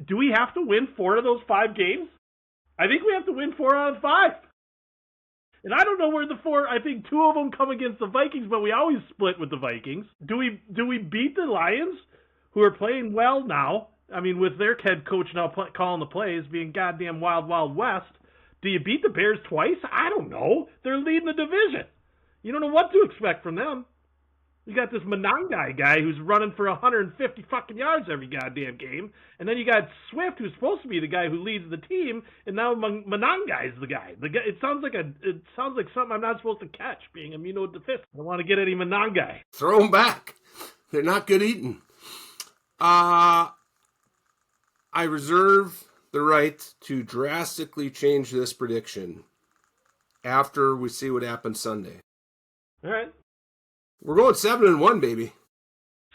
Do we have to win 4 of those 5 games? I think we have to win 4 out of 5. And I don't know where the 4. I think 2 of them come against the Vikings, but we always split with the Vikings. Do we beat the Lions, who are playing well now? I mean, with their head coach now calling the plays, being goddamn wild, wild west. Do you beat the Bears twice? I don't know. They're leading the division. You don't know what to expect from them. You got this Monangai guy who's running for 150 fucking yards every goddamn game, and then you got Swift, who's supposed to be the guy who leads the team, and now Monangai's the guy. It sounds like something I'm not supposed to catch, being immunodeficient. I don't want to get any Monangai. Throw them back. They're not good eating. I reserve the right to drastically change this prediction after we see what happens Sunday. All right. We're going 7-1, baby.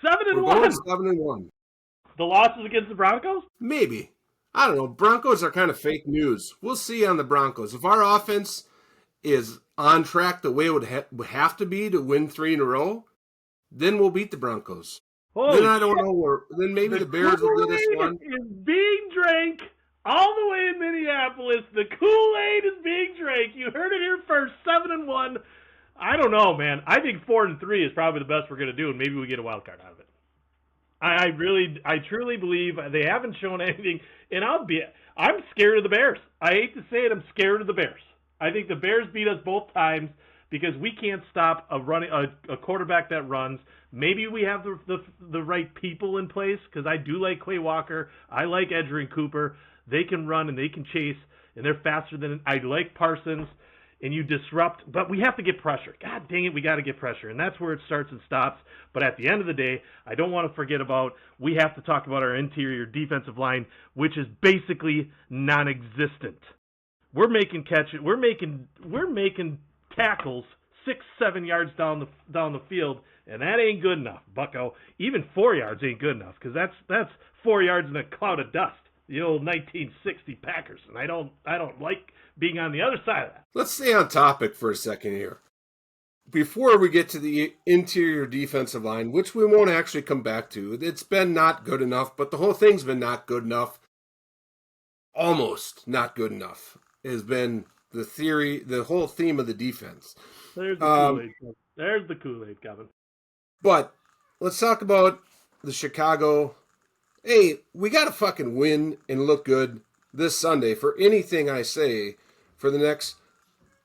7-1. We're going 7-1. The losses against the Broncos? Maybe. I don't know. Broncos are kind of fake news. We'll see on the Broncos. If our offense is on track the way it would have to be to win 3 in a row, then we'll beat the Broncos. Holy then I don't know where. Then maybe the Bears will get us one. Is being drank all the way in Minneapolis. The Kool-Aid is being drank. You heard it here first. 7-1. I don't know, man. I think 4-3 is probably the best we're going to do, and maybe we get a wild card out of it. I truly believe they haven't shown anything, and I'm scared of the Bears. I hate to say it, I'm scared of the Bears. I think the Bears beat us both times because we can't stop a quarterback that runs. Maybe we have the right people in place, because I do like Quay Walker. I like Edgerrin Cooper. They can run and they can chase, and they're faster than I like Parsons. And you disrupt, but we have to get pressure. God dang it, we got to get pressure, and that's where it starts and stops. But at the end of the day, I don't want to forget we have to talk about our interior defensive line, which is basically non-existent. We're making catches, we're making tackles 6-7 yards down the field, and that ain't good enough, Bucko. Even 4 yards ain't good enough, because that's 4 yards in a cloud of dust. The old 1960 Packers, and I don't like being on the other side of that. Let's stay on topic for a second here. Before we get to the interior defensive line, which we won't actually come back to, it's been not good enough, but the whole thing's been not good enough. Almost not good enough has been the whole theme of the defense. There's the Kool-Aid. There's the Kool-Aid, Kevin. But let's talk about the Chicago. Hey, we got to fucking win and look good this Sunday for anything I say for the next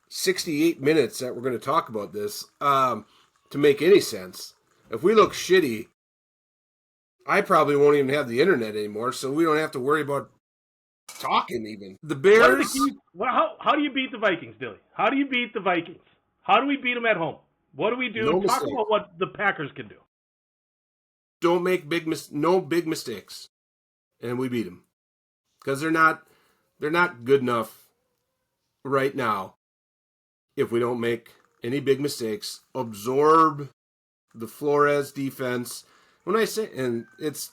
68 minutes that we're going to talk about this to make any sense. If we look shitty, I probably won't even have the internet anymore, so we don't have to worry about talking even. The Bears. How do you beat the Vikings, Dilly? How do you beat the Vikings? How do we beat them at home? What do we do? Talk about what the Packers can do. Don't make no big mistakes, and we beat them because they're not good enough right now. If we don't make any big mistakes, absorb the Flores defense. When I say, and it's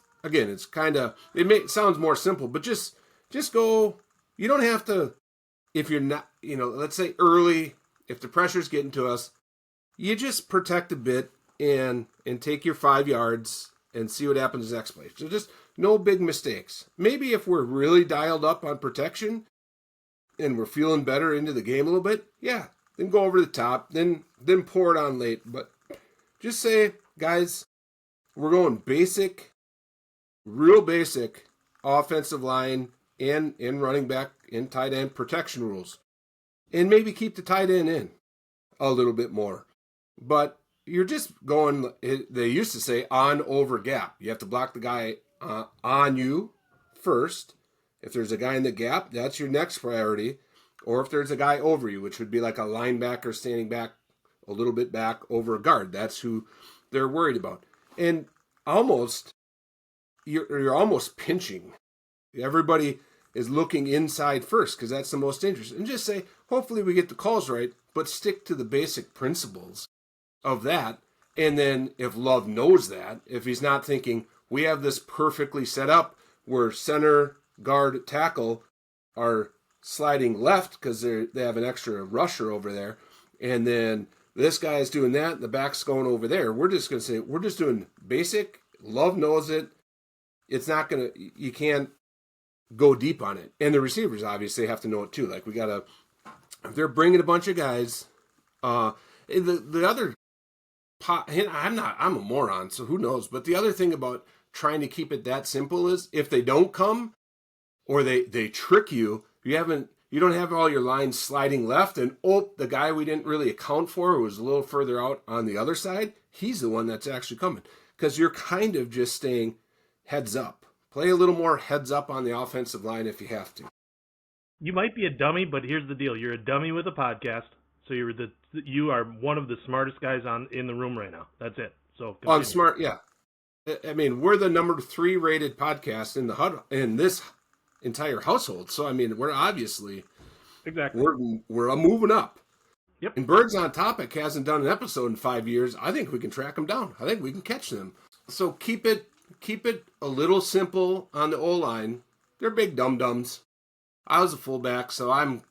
kind of it sounds more simple, but just go. You don't have to. If you're not, let's say early, if the pressure's getting to us, you just protect a bit and take your 5 yards. And see what happens next play. So just no big mistakes. Maybe if we're really dialed up on protection and we're feeling better into the game a little bit, yeah, then go over the top, then pour it on late. But just say, guys, we're going basic, real basic offensive line and running back and tight end protection rules. and maybe keep the tight end in a little bit more. But you're just going, they used to say on over gap. You have to block the guy on you first. If there's a guy in the gap, that's your next priority. Or if there's a guy over you, which would be like a linebacker standing back a little bit back over a guard. That's who they're worried about. And you're almost pinching. Everybody is looking inside first because that's the most interesting. And just say, hopefully we get the calls right, but stick to the basic principles of that. And then if Love knows that, if he's not thinking, we have this perfectly set up where center, guard, tackle are sliding left because they have an extra rusher over there, and then this guy is doing that, and the back's going over there. We're just going to say, we're just doing basic. Love knows it. It's not going to, you can't go deep on it. And the receivers obviously have to know it too. Like, we got to, if they're bringing a bunch of guys, the other, I'm a moron, so who knows? But the other thing about trying to keep it that simple is if they don't come or they trick you, you don't have all your lines sliding left, and the guy we didn't really account for who was a little further out on the other side, he's the one that's actually coming. Because you're kind of just staying heads up. Play a little more heads up on the offensive line if you have to. You might be a dummy, but here's the deal. You're a dummy with a podcast, so you are one of the smartest guys in the room right now. That's it. So I'm smart, yeah. I mean, we're the number 3 rated podcast in this entire household. So I mean, we're obviously we're moving up. Yep. And Birds on Topic hasn't done an episode in 5 years. I think we can track them down. I think we can catch them. So keep it a little simple on the O-line. They're big dum-dums. I was a fullback, so I'm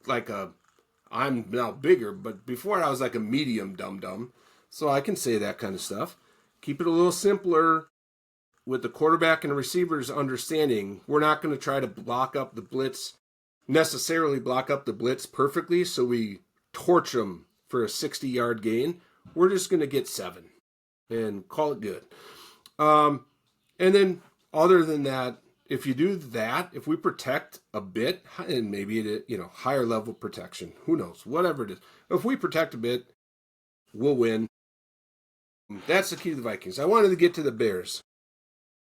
now bigger, but before I was like a medium dum-dum. So I can say that kind of stuff. Keep it a little simpler with the quarterback and the receivers understanding. We're not going to try to necessarily block up the blitz perfectly, so we torch them for a 60-yard gain. We're just going to get 7 and call it good. And then other than that, if you do that, if we protect a bit, and maybe higher level protection, who knows, whatever it is. If we protect a bit, we'll win. That's the key to the Vikings. I wanted to get to the Bears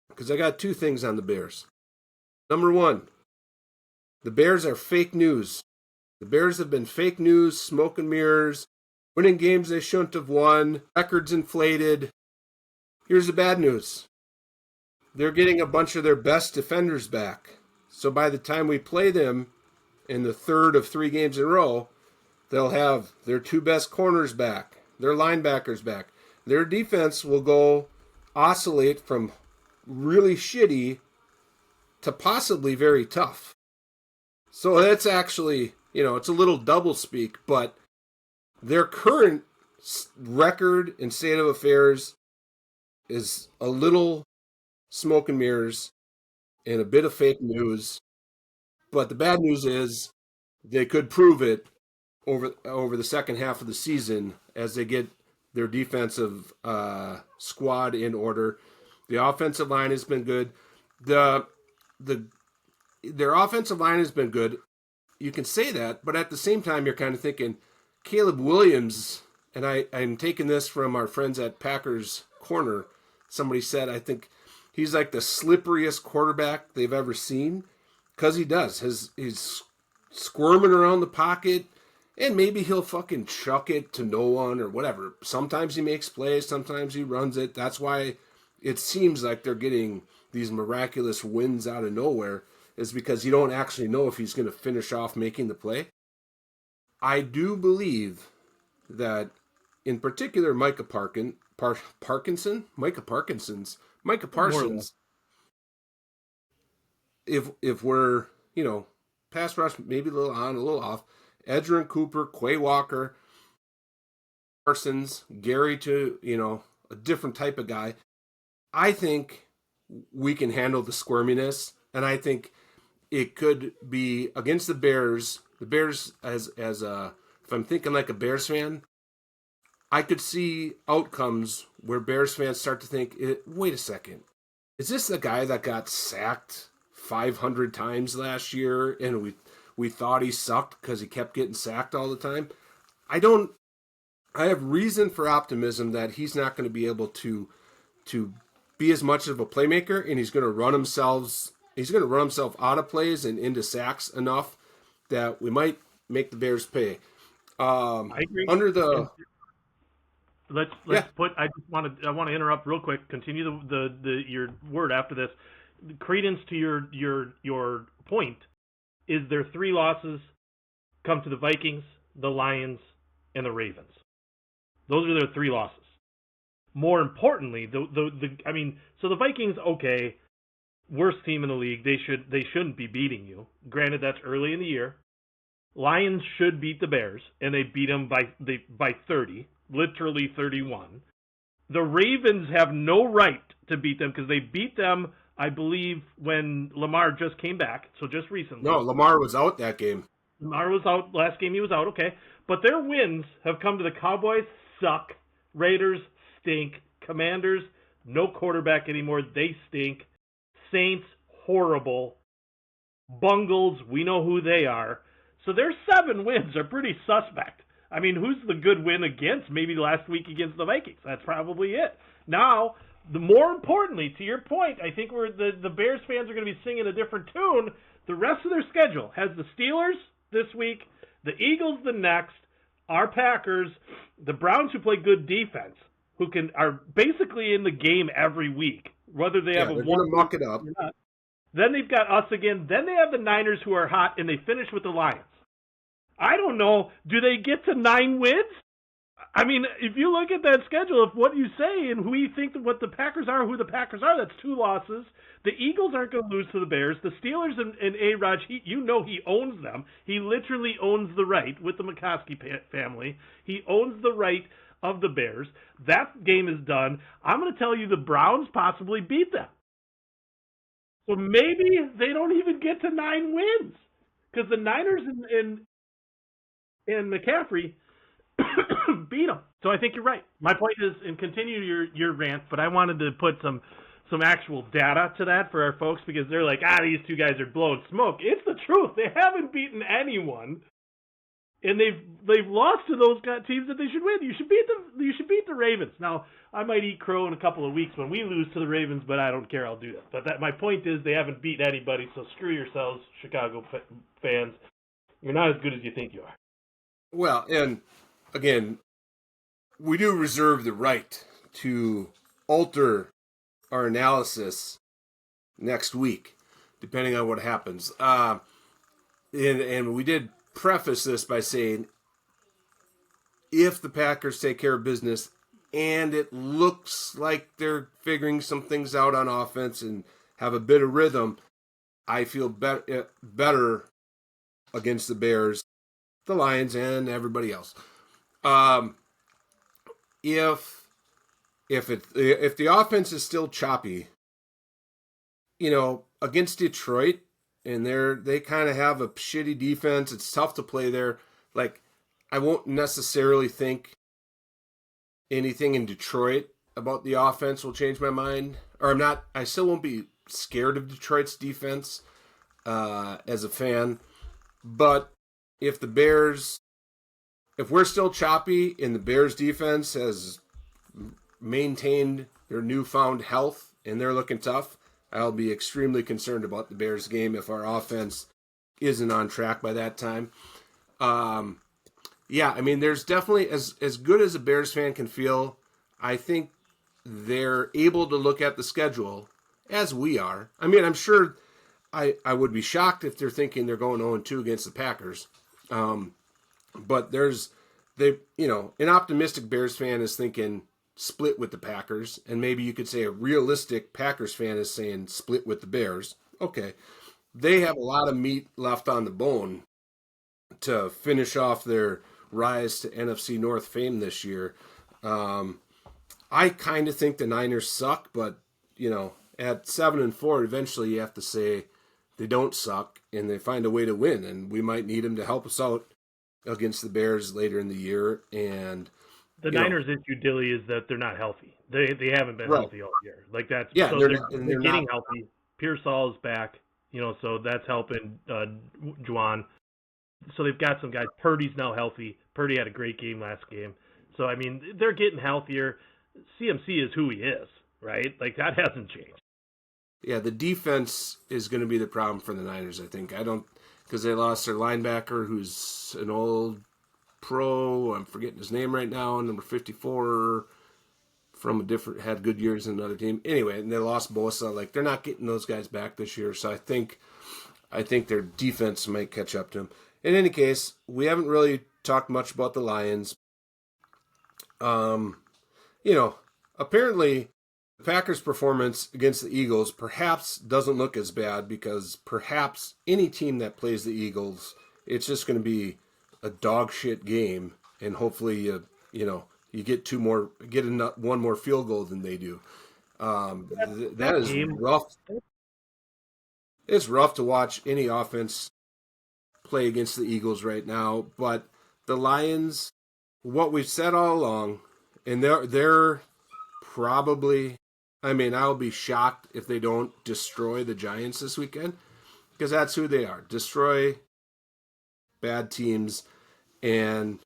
because I got 2 things on the Bears. Number 1, the Bears are fake news. The Bears have been fake news, smoke and mirrors, winning games they shouldn't have won, records inflated. Here's the bad news. They're getting a bunch of their best defenders back. So by the time we play them in the 3rd of 3 games in a row, they'll have their 2 best corners back, their linebackers back. Their defense will oscillate from really shitty to possibly very tough. So that's actually, it's a little double speak, but their current record and state of affairs is a little smoke and mirrors and a bit of fake news. But the bad news is they could prove it over the second half of the season as they get their defensive squad in order. The offensive line has been good. Their offensive line has been good. You can say that, but at the same time, you're kind of thinking Caleb Williams, and I'm taking this from our friends at Packers Corner. Somebody said, I think he's like the slipperiest quarterback they've ever seen because he does. He's squirming around the pocket, and maybe he'll fucking chuck it to no one or whatever. Sometimes he makes plays, sometimes he runs it. That's why it seems like they're getting these miraculous wins out of nowhere, is because you don't actually know if he's going to finish off making the play. I do believe that, in particular, Micah Parsons, if we're, pass rush, maybe a little on, a little off, Edgerrin Cooper, Quay Walker, Parsons, Gary to, a different type of guy, I think we can handle the squirminess, and I think it could be against the Bears. The Bears, if I'm thinking like a Bears fan, I could see outcomes where Bears fans start to think, wait a second, is this the guy that got sacked 500 times last year and we thought he sucked because he kept getting sacked all the time. I have reason for optimism that he's not going to be able to be as much of a playmaker, and he's going to run himself out of plays and into sacks enough that we might make the Bears pay. I agree. Under the let's put. I want to interrupt real quick. Continue your word after this. Credence to your point is their 3 losses come to the Vikings, the Lions, and the Ravens. Those are their 3 losses. More importantly, so the Vikings, okay, worst team in the league. They shouldn't be beating you. Granted, that's early in the year. Lions should beat the Bears, and they beat them by 30, literally 31. The Ravens have no right to beat them because they beat them, I believe, when Lamar just came back, so just recently. No, Lamar was out that game. Lamar was out. Last game he was out, okay. But their wins have come to the Cowboys, suck. Raiders, stink. Commanders, no quarterback anymore. They stink. Saints, horrible. Bungles, we know who they are. So their 7 wins are pretty suspect. I mean, who's the good win against? Maybe last week against the Vikings. That's probably it. Now, more importantly, to your point, I think the Bears fans are going to be singing a different tune. The rest of their schedule has the Steelers this week, the Eagles the next, our Packers, the Browns who play good defense, who are basically in the game every week, whether they have they're going to muck it up. Then they've got us again. Then they have the Niners who are hot, and they finish with the Lions. I don't know. Do they get to 9 wins? I mean, if you look at that schedule, if what you say and who you think what the Packers are, who the Packers are, that's 2 losses. The Eagles aren't going to lose to the Bears. The Steelers and A-Rod, he owns them. He literally owns the right with the McCoskey family. He owns the right of the Bears. That game is done. I'm going to tell you the Browns possibly beat them. So maybe they don't even get to 9 wins because the Niners and McCaffrey beat them. So I think you're right. My point is, and continue your rant, but I wanted to put some actual data to that for our folks because they're like, these 2 guys are blowing smoke. It's the truth. They haven't beaten anyone, and they've lost to those teams that they should win. You should beat the Ravens. Now, I might eat crow in a couple of weeks when we lose to the Ravens, but I don't care. I'll do that. But my point is they haven't beat anybody, so screw yourselves, Chicago fans. You're not as good as you think you are. Well, and again, we do reserve the right to alter our analysis next week, depending on what happens. And we did preface this by saying, if the Packers take care of business and it looks like they're figuring some things out on offense and have a bit of rhythm, I feel better against the Bears, the Lions, and everybody else. If the offense is still choppy, against Detroit, and they kind of have a shitty defense, it's tough to play there. Like, I won't necessarily think anything in Detroit about the offense will change my mind. Or I still won't be scared of Detroit's defense as a fan. But if we're still choppy and the Bears defense has maintained their newfound health and they're looking tough, I'll be extremely concerned about the Bears game if our offense isn't on track by that time. There's definitely, as good as a Bears fan can feel, I think they're able to look at the schedule as we are. I mean, I'm sure I would be shocked if they're thinking they're going 0-2 against the Packers. But an optimistic Bears fan is thinking split with the Packers, and maybe you could say a realistic Packers fan is saying split with the Bears. Okay. They have a lot of meat left on the bone to finish off their rise to NFC North fame this year. I kind of think the Niners suck, but, at 7-4, eventually you have to say they don't suck and they find a way to win, and we might need them to help us out against the Bears later in the year. And the Niners' issue, Dilly, is that they're not healthy. They haven't been healthy all year. Like that's so they're getting healthy. Pearsall is back, so that's helping Juwan. So they've got some guys. Purdy's now healthy. Purdy had a great game last game. So, I mean, they're getting healthier. CMC is who he is, right? Like, that hasn't changed. Yeah, the defense is going to be the problem for the Niners, I think. Because they lost their linebacker, who's an old pro. I'm forgetting his name right now, number 54, had good years in another team. Anyway, and they lost Bosa. Like, they're not getting those guys back this year, so I think their defense might catch up to them. In any case, we haven't really talked much about the Lions. Apparently the Packers' performance against the Eagles perhaps doesn't look as bad because perhaps any team that plays the Eagles, it's just going to be a dog shit game, and hopefully you get one more field goal than they do. That is rough. It's rough to watch any offense play against the Eagles right now, but the Lions, what we've said all along, and they're probably, I'll be shocked if they don't destroy the Giants this weekend, because that's who they are. Destroy bad teams, and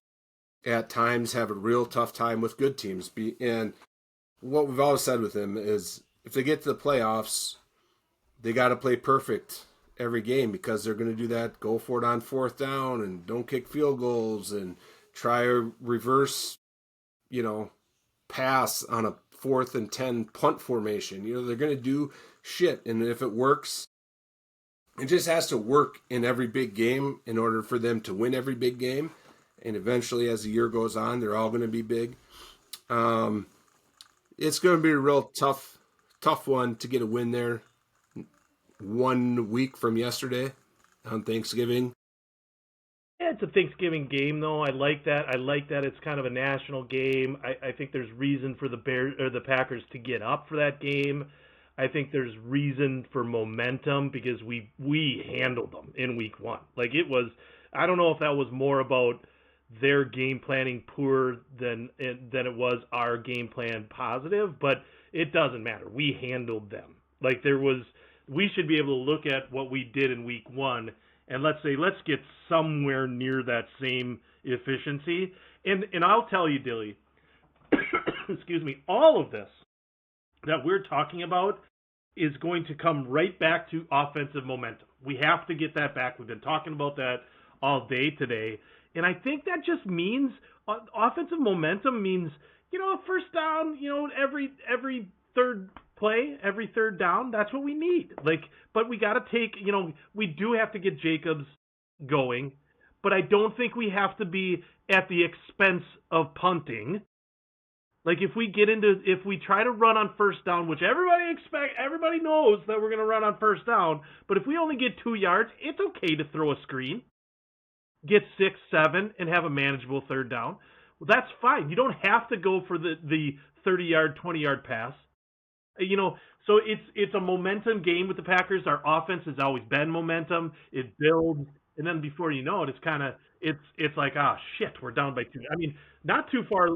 at times have a real tough time with good teams. And what we've always said with them is if they get to the playoffs, they got to play perfect every game, because they're going to do that, go for it on fourth down and don't kick field goals and try a reverse, pass on a 4th and 10 punt formation. They're going to do shit. And if it works, it just has to work in every big game in order for them to win every big game. And eventually, as the year goes on, they're all going to be big. It's going to be a real tough one to get a win there 1 week from yesterday on Thanksgiving. Yeah, it's a Thanksgiving game, though. I like that. It's kind of a national game. I think there's reason for the Bears or the Packers to get up for that game. I think there's reason for momentum because we handled them in week 1. Like, it was, I don't know if that was more about their game planning poor than it was our game plan positive, but it doesn't matter. We handled them. Like, we should be able to look at what we did in week 1 and let's get somewhere near that same efficiency. And I'll tell you, Dilly, excuse me, all of this that we're talking about is going to come right back to offensive momentum. We have to get that back. We've been talking about that all day today. And I think that just means offensive momentum means, a first down, every third play, every third down. That's what we need. But we got to take, we do have to get Jacobs going, but I don't think we have to be at the expense of punting. Like, if we try to run on first down, which everybody knows that we're going to run on first down, but if we only get 2 yards, it's okay to throw a screen, get 6, 7, and have a manageable third down. Well, that's fine. You don't have to go for the 30-yard, 20-yard pass. So it's a momentum game with the Packers. Our offense has always been momentum. It builds, and then before you know it, it's kind of it's like, shit, we're down by 2. I mean, not too far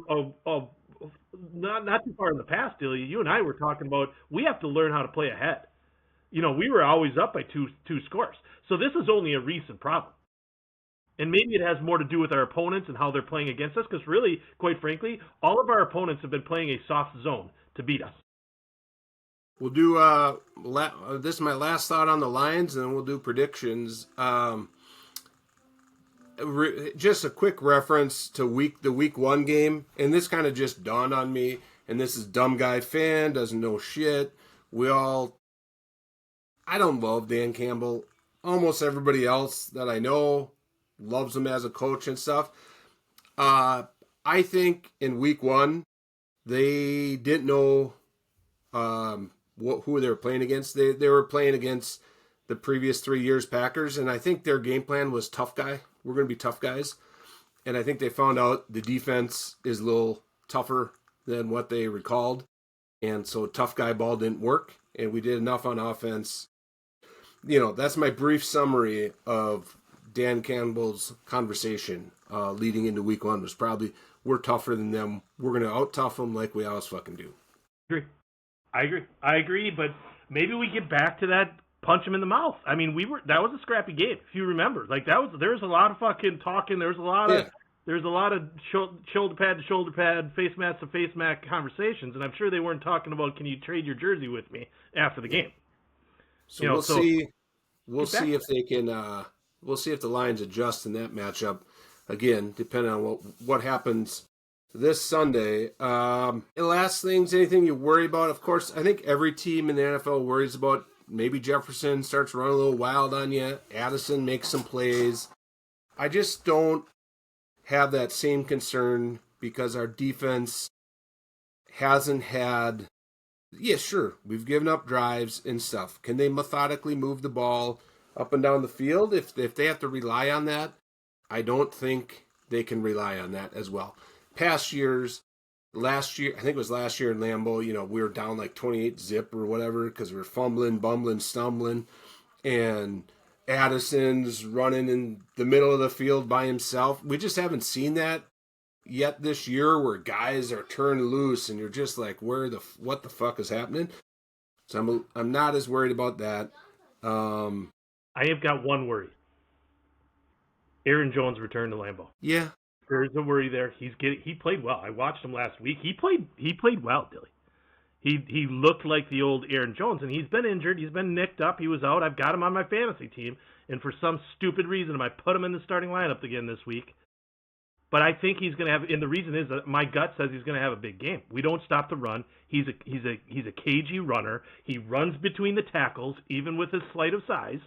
not too far in the past, Dilly. You and I were talking about we have to learn how to play ahead. We were always up by two scores. So this is only a recent problem. And maybe it has more to do with our opponents and how they're playing against us, because really, quite frankly, all of our opponents have been playing a soft zone to beat us. We'll do this is my last thought on the Lions, and then we'll do predictions. Just a quick reference to the week 1 game, and this kind of just dawned on me, and this is dumb guy fan, doesn't know shit. I don't love Dan Campbell. Almost everybody else that I know loves him as a coach and stuff. I think in week 1, they didn't know who they were playing against. They were playing against the previous 3 years Packers, and I think their game plan was tough guy. We're going to be tough guys. And I think they found out the defense is a little tougher than what they recalled. And so tough guy ball didn't work, and we did enough on offense. That's my brief summary of Dan Campbell's conversation leading into week 1 was probably, we're tougher than them. We're going to out-tough them like we always fucking do. I agree, but maybe we get back to that punch him in the mouth. I mean, that was a scrappy game, if you remember. Like there was a lot of fucking talking. There was a lot of shoulder pad to shoulder pad, face mask to face mask conversations, and I'm sure they weren't talking about, can you trade your jersey with me after the game. So we'll see. We'll see if they can. We'll see if the Lions adjust in that matchup. Again, depending on what happens this Sunday. Last things, anything you worry about? Of course, I think every team in the NFL worries about maybe Jefferson starts running a little wild on you. Addison makes some plays. I just don't have that same concern because our defense hasn't had. Yeah, sure, we've given up drives and stuff. Can they methodically move the ball up and down the field? If they have to rely on that, I don't think they can rely on that as well. Past years, last year, I think it was last year in Lambeau, we were down like 28-zip or whatever because we were fumbling, bumbling, stumbling, and Addison's running in the middle of the field by himself. We just haven't seen that yet this year, where guys are turned loose and you're just like, what the fuck is happening? So I'm not as worried about that. I have got one worry. Aaron Jones returned to Lambeau. Yeah. There's a worry there. He played well. I watched him last week. He played well, Dilly. He looked like the old Aaron Jones, and he's been injured. He's been nicked up. He was out. I've got him on my fantasy team, and for some stupid reason, I put him in the starting lineup again this week. But I think he's going to have, and the reason is that my gut says he's going to have a big game. We don't stop the run. He's a cagey runner. He runs between the tackles, even with his slight of size.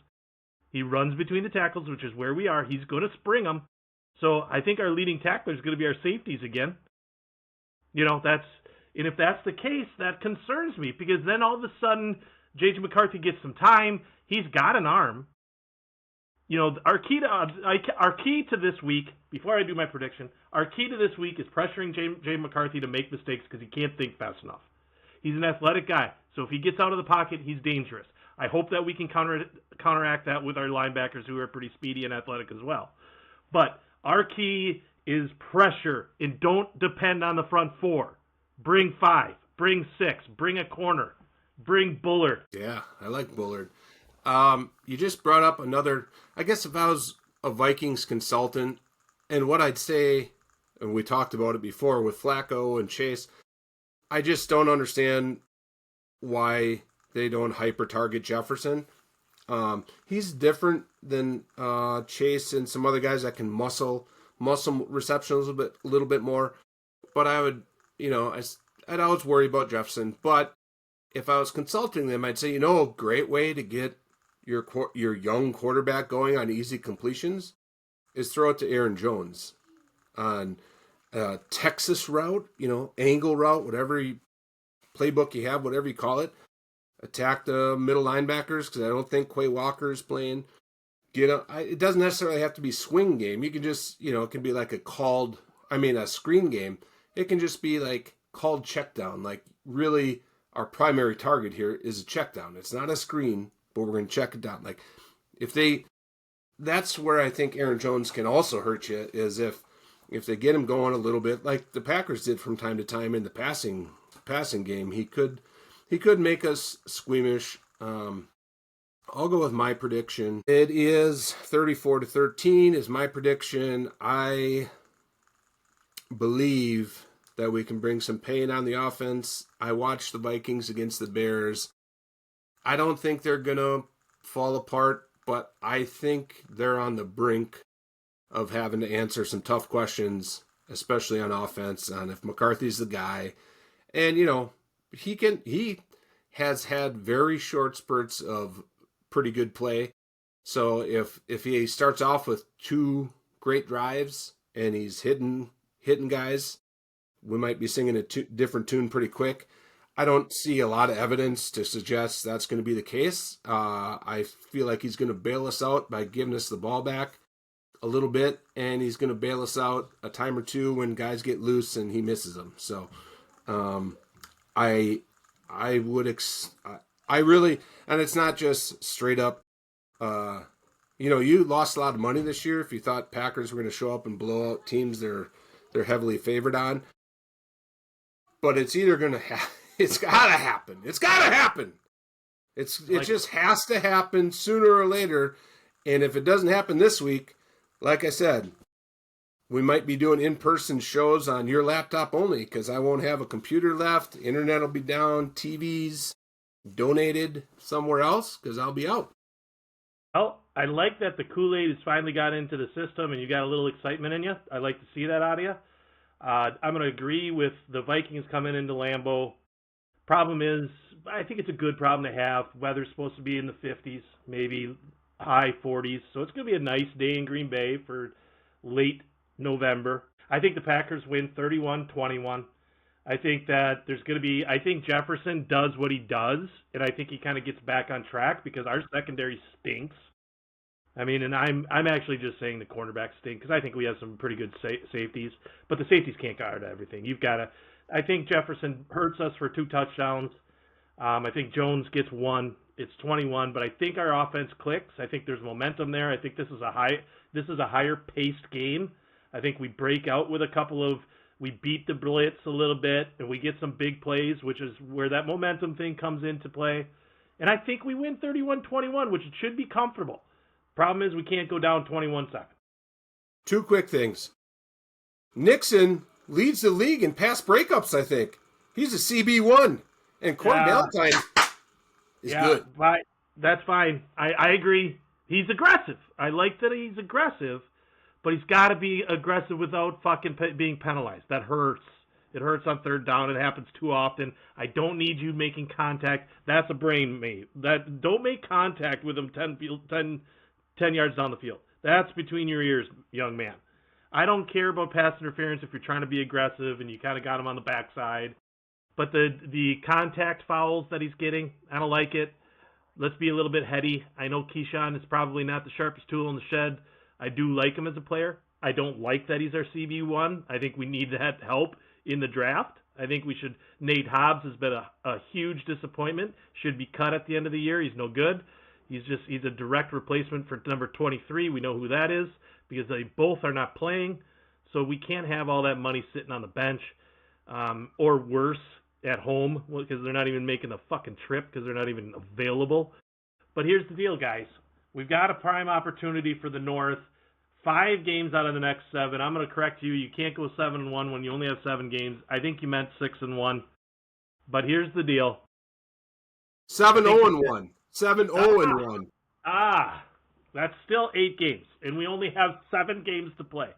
He runs between the tackles, which is where we are. He's going to spring them. So I think our leading tackler is going to be our safeties again. And if that's the case, that concerns me, because then all of a sudden J.J. McCarthy gets some time. He's got an arm. Our key to this week, before I do my prediction, our key to this week is pressuring J. McCarthy to make mistakes because he can't think fast enough. He's an athletic guy, so if he gets out of the pocket, he's dangerous. I hope that we can counteract that with our linebackers, who are pretty speedy and athletic as well. But our key is pressure, and don't depend on the front four. Bring 5, bring 6, bring a corner, bring Bullard. Yeah, I like Bullard. You just brought up another, I guess if I was a Vikings consultant, and what I'd say, and we talked about it before with Flacco and Chase, I just don't understand why they don't hyper-target Jefferson. He's different than Chase and some other guys that can muscle receptions a little bit more. But I would, I'd always worry about Jefferson. But if I was consulting them, I'd say, a great way to get your young quarterback going on easy completions is throw it to Aaron Jones on a Texas route, angle route, whatever playbook you have, whatever you call it. Attack the middle linebackers, because I don't think Quay Walker is playing. It doesn't necessarily have to be swing game. You can just, it can be like a screen game. It can just be like called check down. Like, really, our primary target here is a check down. It's not a screen, but we're going to check it down. Like, that's where I think Aaron Jones can also hurt you, is if they get him going a little bit, like the Packers did from time to time in the passing game. He could make us squeamish. I'll go with my prediction. It is 34-13 is my prediction. I believe that we can bring some pain on the offense. I watched the Vikings against the Bears. I don't think they're going to fall apart, but I think they're on the brink of having to answer some tough questions, especially on offense, on if McCarthy's the guy. And, he has had very short spurts of pretty good play. So if he starts off with 2 great drives and he's hitting guys, we might be singing a different tune pretty quick. I don't see a lot of evidence to suggest that's going to be the case. I feel like he's going to bail us out by giving us the ball back a little bit, and he's going to bail us out a time or two when guys get loose and he misses them. So I really, and it's not just straight up, you lost a lot of money this year if you thought Packers were going to show up and blow out teams they're heavily favored on. But it's either going to it's got to happen. It's got to happen. It just has to happen sooner or later. And if it doesn't happen this week, like I said, we might be doing in-person shows on your laptop only because I won't have a computer left. Internet will be down. TVs donated somewhere else because I'll be out. Well, I like that the Kool-Aid has finally got into the system and you got a little excitement in you. I like to see that out of you. I'm going to agree with the Vikings coming into Lambeau. Problem is, I think it's a good problem to have. Weather's supposed to be in the 50s, maybe high 40s. So it's going to be a nice day in Green Bay for late November. I think the Packers win 31-21. I think that I think Jefferson does what he does, and I think he kind of gets back on track because our secondary stinks. I mean, and I'm actually just saying the cornerbacks stink because I think we have some pretty good safeties, but the safeties can't guard everything. I think Jefferson hurts us for 2 touchdowns. I think Jones gets 1. It's 21, but I think our offense clicks. I think there's momentum there. I think this is a higher paced game. I think we break out with we beat the blitz a little bit, and we get some big plays, which is where that momentum thing comes into play. And I think we win 31-21, which should be comfortable. Problem is we can't go down 21-7. 2 quick things. Nixon leads the league in pass breakups, I think. He's a CB1. And Corey Valentine is good. But that's fine. I agree. He's aggressive. I like that he's aggressive, but he's got to be aggressive without fucking being penalized. That hurts. It hurts on 3rd down. It happens too often. I don't need you making contact. That's a brain move. Don't make contact with him 10 yards down the field. That's between your ears, young man. I don't care about pass interference if you're trying to be aggressive and you kind of got him on the backside. But the contact fouls that he's getting, I don't like it. Let's be a little bit heady. I know Keyshawn is probably not the sharpest tool in the shed. I do like him as a player. I don't like that he's our CB1. I think we need that help in the draft. I think Nate Hobbs has been a huge disappointment. Should be cut at the end of the year. He's no good. He's a direct replacement for number 23. We know who that is because they both are not playing. So we can't have all that money sitting on the bench or worse at home because they're not even making the fucking trip because they're not even available. But here's the deal, guys. We've got a prime opportunity for the North. 5 games out of the next 7. I'm going to correct you. You can't go 7-1 when you only have 7 games. I think you meant 6-1. But here's the deal. 7-0-1. 7-0-1. That's still 8 games, and we only have 7 games to play.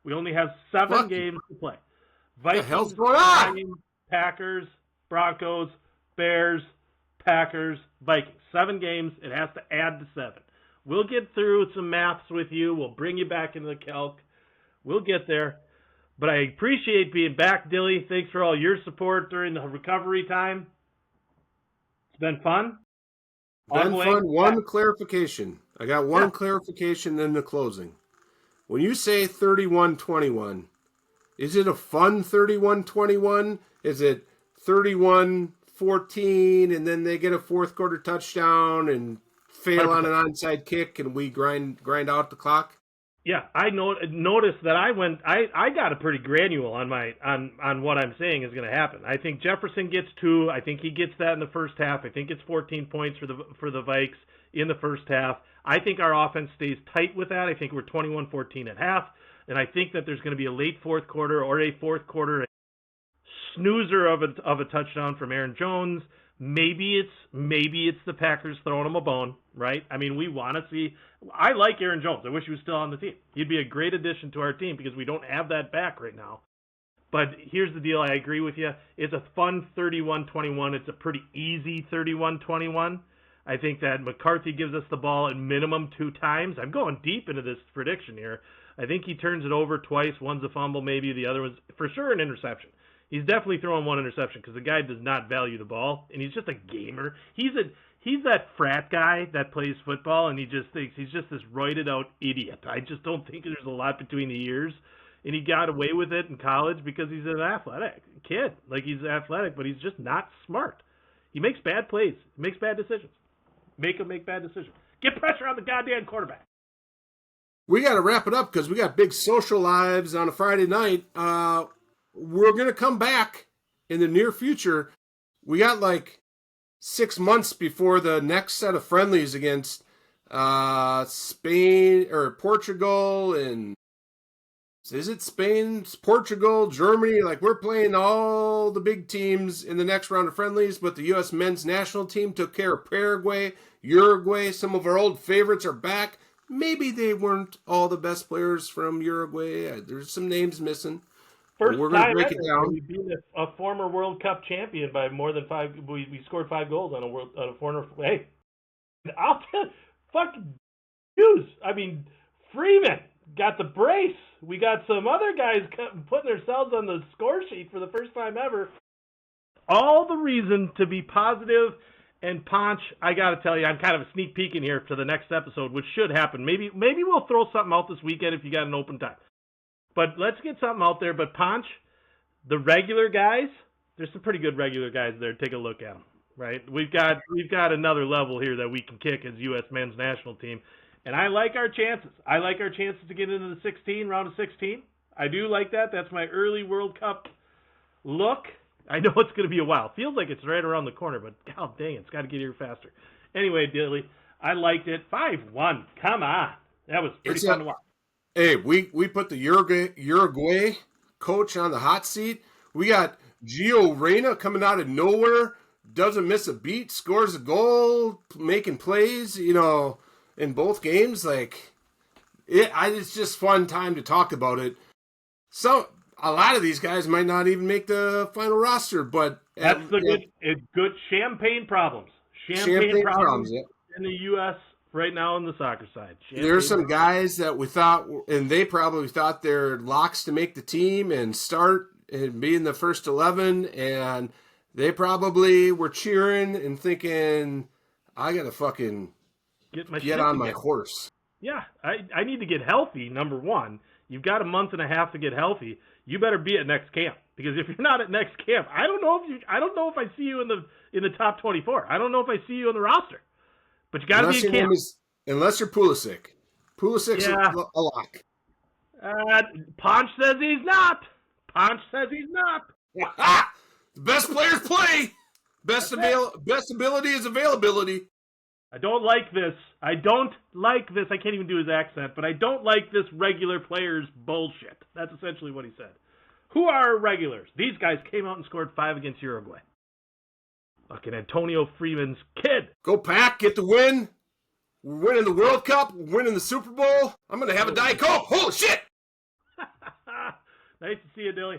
We only have 7 games to play. Vikings, what the hell's going on? Packers, Broncos, Bears, Packers, Vikings. 7 games. It has to add to 7. We'll get through some maths with you. We'll bring you back into the calc. We'll get there. But I appreciate being back, Dilly. Thanks for all your support during the recovery time. It's been fun. One clarification. I got one clarification in the closing. When you say 31-21, is it a fun 31-21? Is it 31-14 and then they get a 4th quarter touchdown and fail on an onside kick and we grind out the clock? Yeah, I noticed that I got a pretty granule on what I'm saying is going to happen. I think Jefferson gets 2. I think he gets that in the first half. I think it's 14 points for the Vikes in the first half. I think our offense stays tight with that. I think we're 21-14 at half, and I think that there's going to be a late 4th quarter or a 4th quarter snoozer of a touchdown from Aaron Jones. Maybe it's the Packers throwing him a bone, right? I mean, we want to see. I like Aaron Jones. I wish he was still on the team. He'd be a great addition to our team because we don't have that back right now. But here's the deal. I agree with you. It's a fun 31-21. It's a pretty easy 31-21. I think that McCarthy gives us the ball at minimum 2 times. I'm going deep into this prediction here. I think he turns it over twice. One's a fumble, maybe the other one's for sure an interception. He's definitely throwing 1 interception because the guy does not value the ball, and he's just a gamer. He's that frat guy that plays football, and he just thinks he's just this roided-out idiot. I just don't think there's a lot between the ears, and he got away with it in college because he's an athletic kid. Like, he's athletic, but he's just not smart. He makes bad plays. He makes bad decisions. Make him make bad decisions. Get pressure on the goddamn quarterback. We got to wrap it up because we got big social lives on a Friday night. We're going to come back in the near future. We got like 6 months before the next set of friendlies against Spain or Portugal, and is it Spain, Portugal, Germany? Like, we're playing all the big teams in the next round of friendlies, but the U.S. men's national team took care of Paraguay, Uruguay. Some of our old favorites are back. Maybe they weren't all the best players from Uruguay. There's some names missing. First We're going to time break it ever down. we beat a former World Cup champion by more than 5. We scored 5 goals on a former. Hey, I'll tell you, fucking news. I mean, Freeman got the brace. We got some other guys putting themselves on the score sheet for the first time ever. All the reason to be positive. And Ponch, I got to tell you, I'm kind of a sneak peek in here to the next episode, which should happen. Maybe we'll throw something out this weekend if you got an open time. But let's get something out there. But Ponch, the regular guys, there's some pretty good regular guys there. Take a look at them, right? We've got another level here that we can kick as U.S. men's national team. And I like our chances. I like our chances to get into the round of 16. I do like that. That's my early World Cup look. I know it's going to be a while. Feels like it's right around the corner, but god dang it, it's got to get here faster. Anyway, Dilly, I liked it. 5-1. Come on. That was pretty fun to watch. Hey, we put the Uruguay coach on the hot seat. We got Gio Reyna coming out of nowhere, doesn't miss a beat, scores a goal, making plays, in both games. Like, it's just fun time to talk about it. So a lot of these guys might not even make the final roster, but that's good champagne problems. Champagne problems in the U.S. right now on the soccer side. There's some guys that we thought, and they probably thought they're locks to make the team and start and be in the first 11, and they probably were cheering and thinking, I got to fucking get on my horse. Yeah, I need to get healthy, number one. You've got a month and a half to get healthy. You better be at next camp, because if you're not at next camp, I don't know if I see you in the top 24. I don't know if I see you on the roster. But you got to be in camp. Unless you're Pulisic. Pulisic's a lock. Ponch says he's not. Ponch says he's not. The best players play. Best ability is availability. I don't like this. I can't even do his accent, but I don't like this regular players bullshit. That's essentially what he said. Who are regulars? These guys came out and scored 5 against Uruguay. Fucking Antonio Freeman's kid. Go Pack, get the win. We're winning the World Cup. We're winning the Super Bowl. I'm going to have a Diet Coke. Holy shit. Nice to see you, Dilly.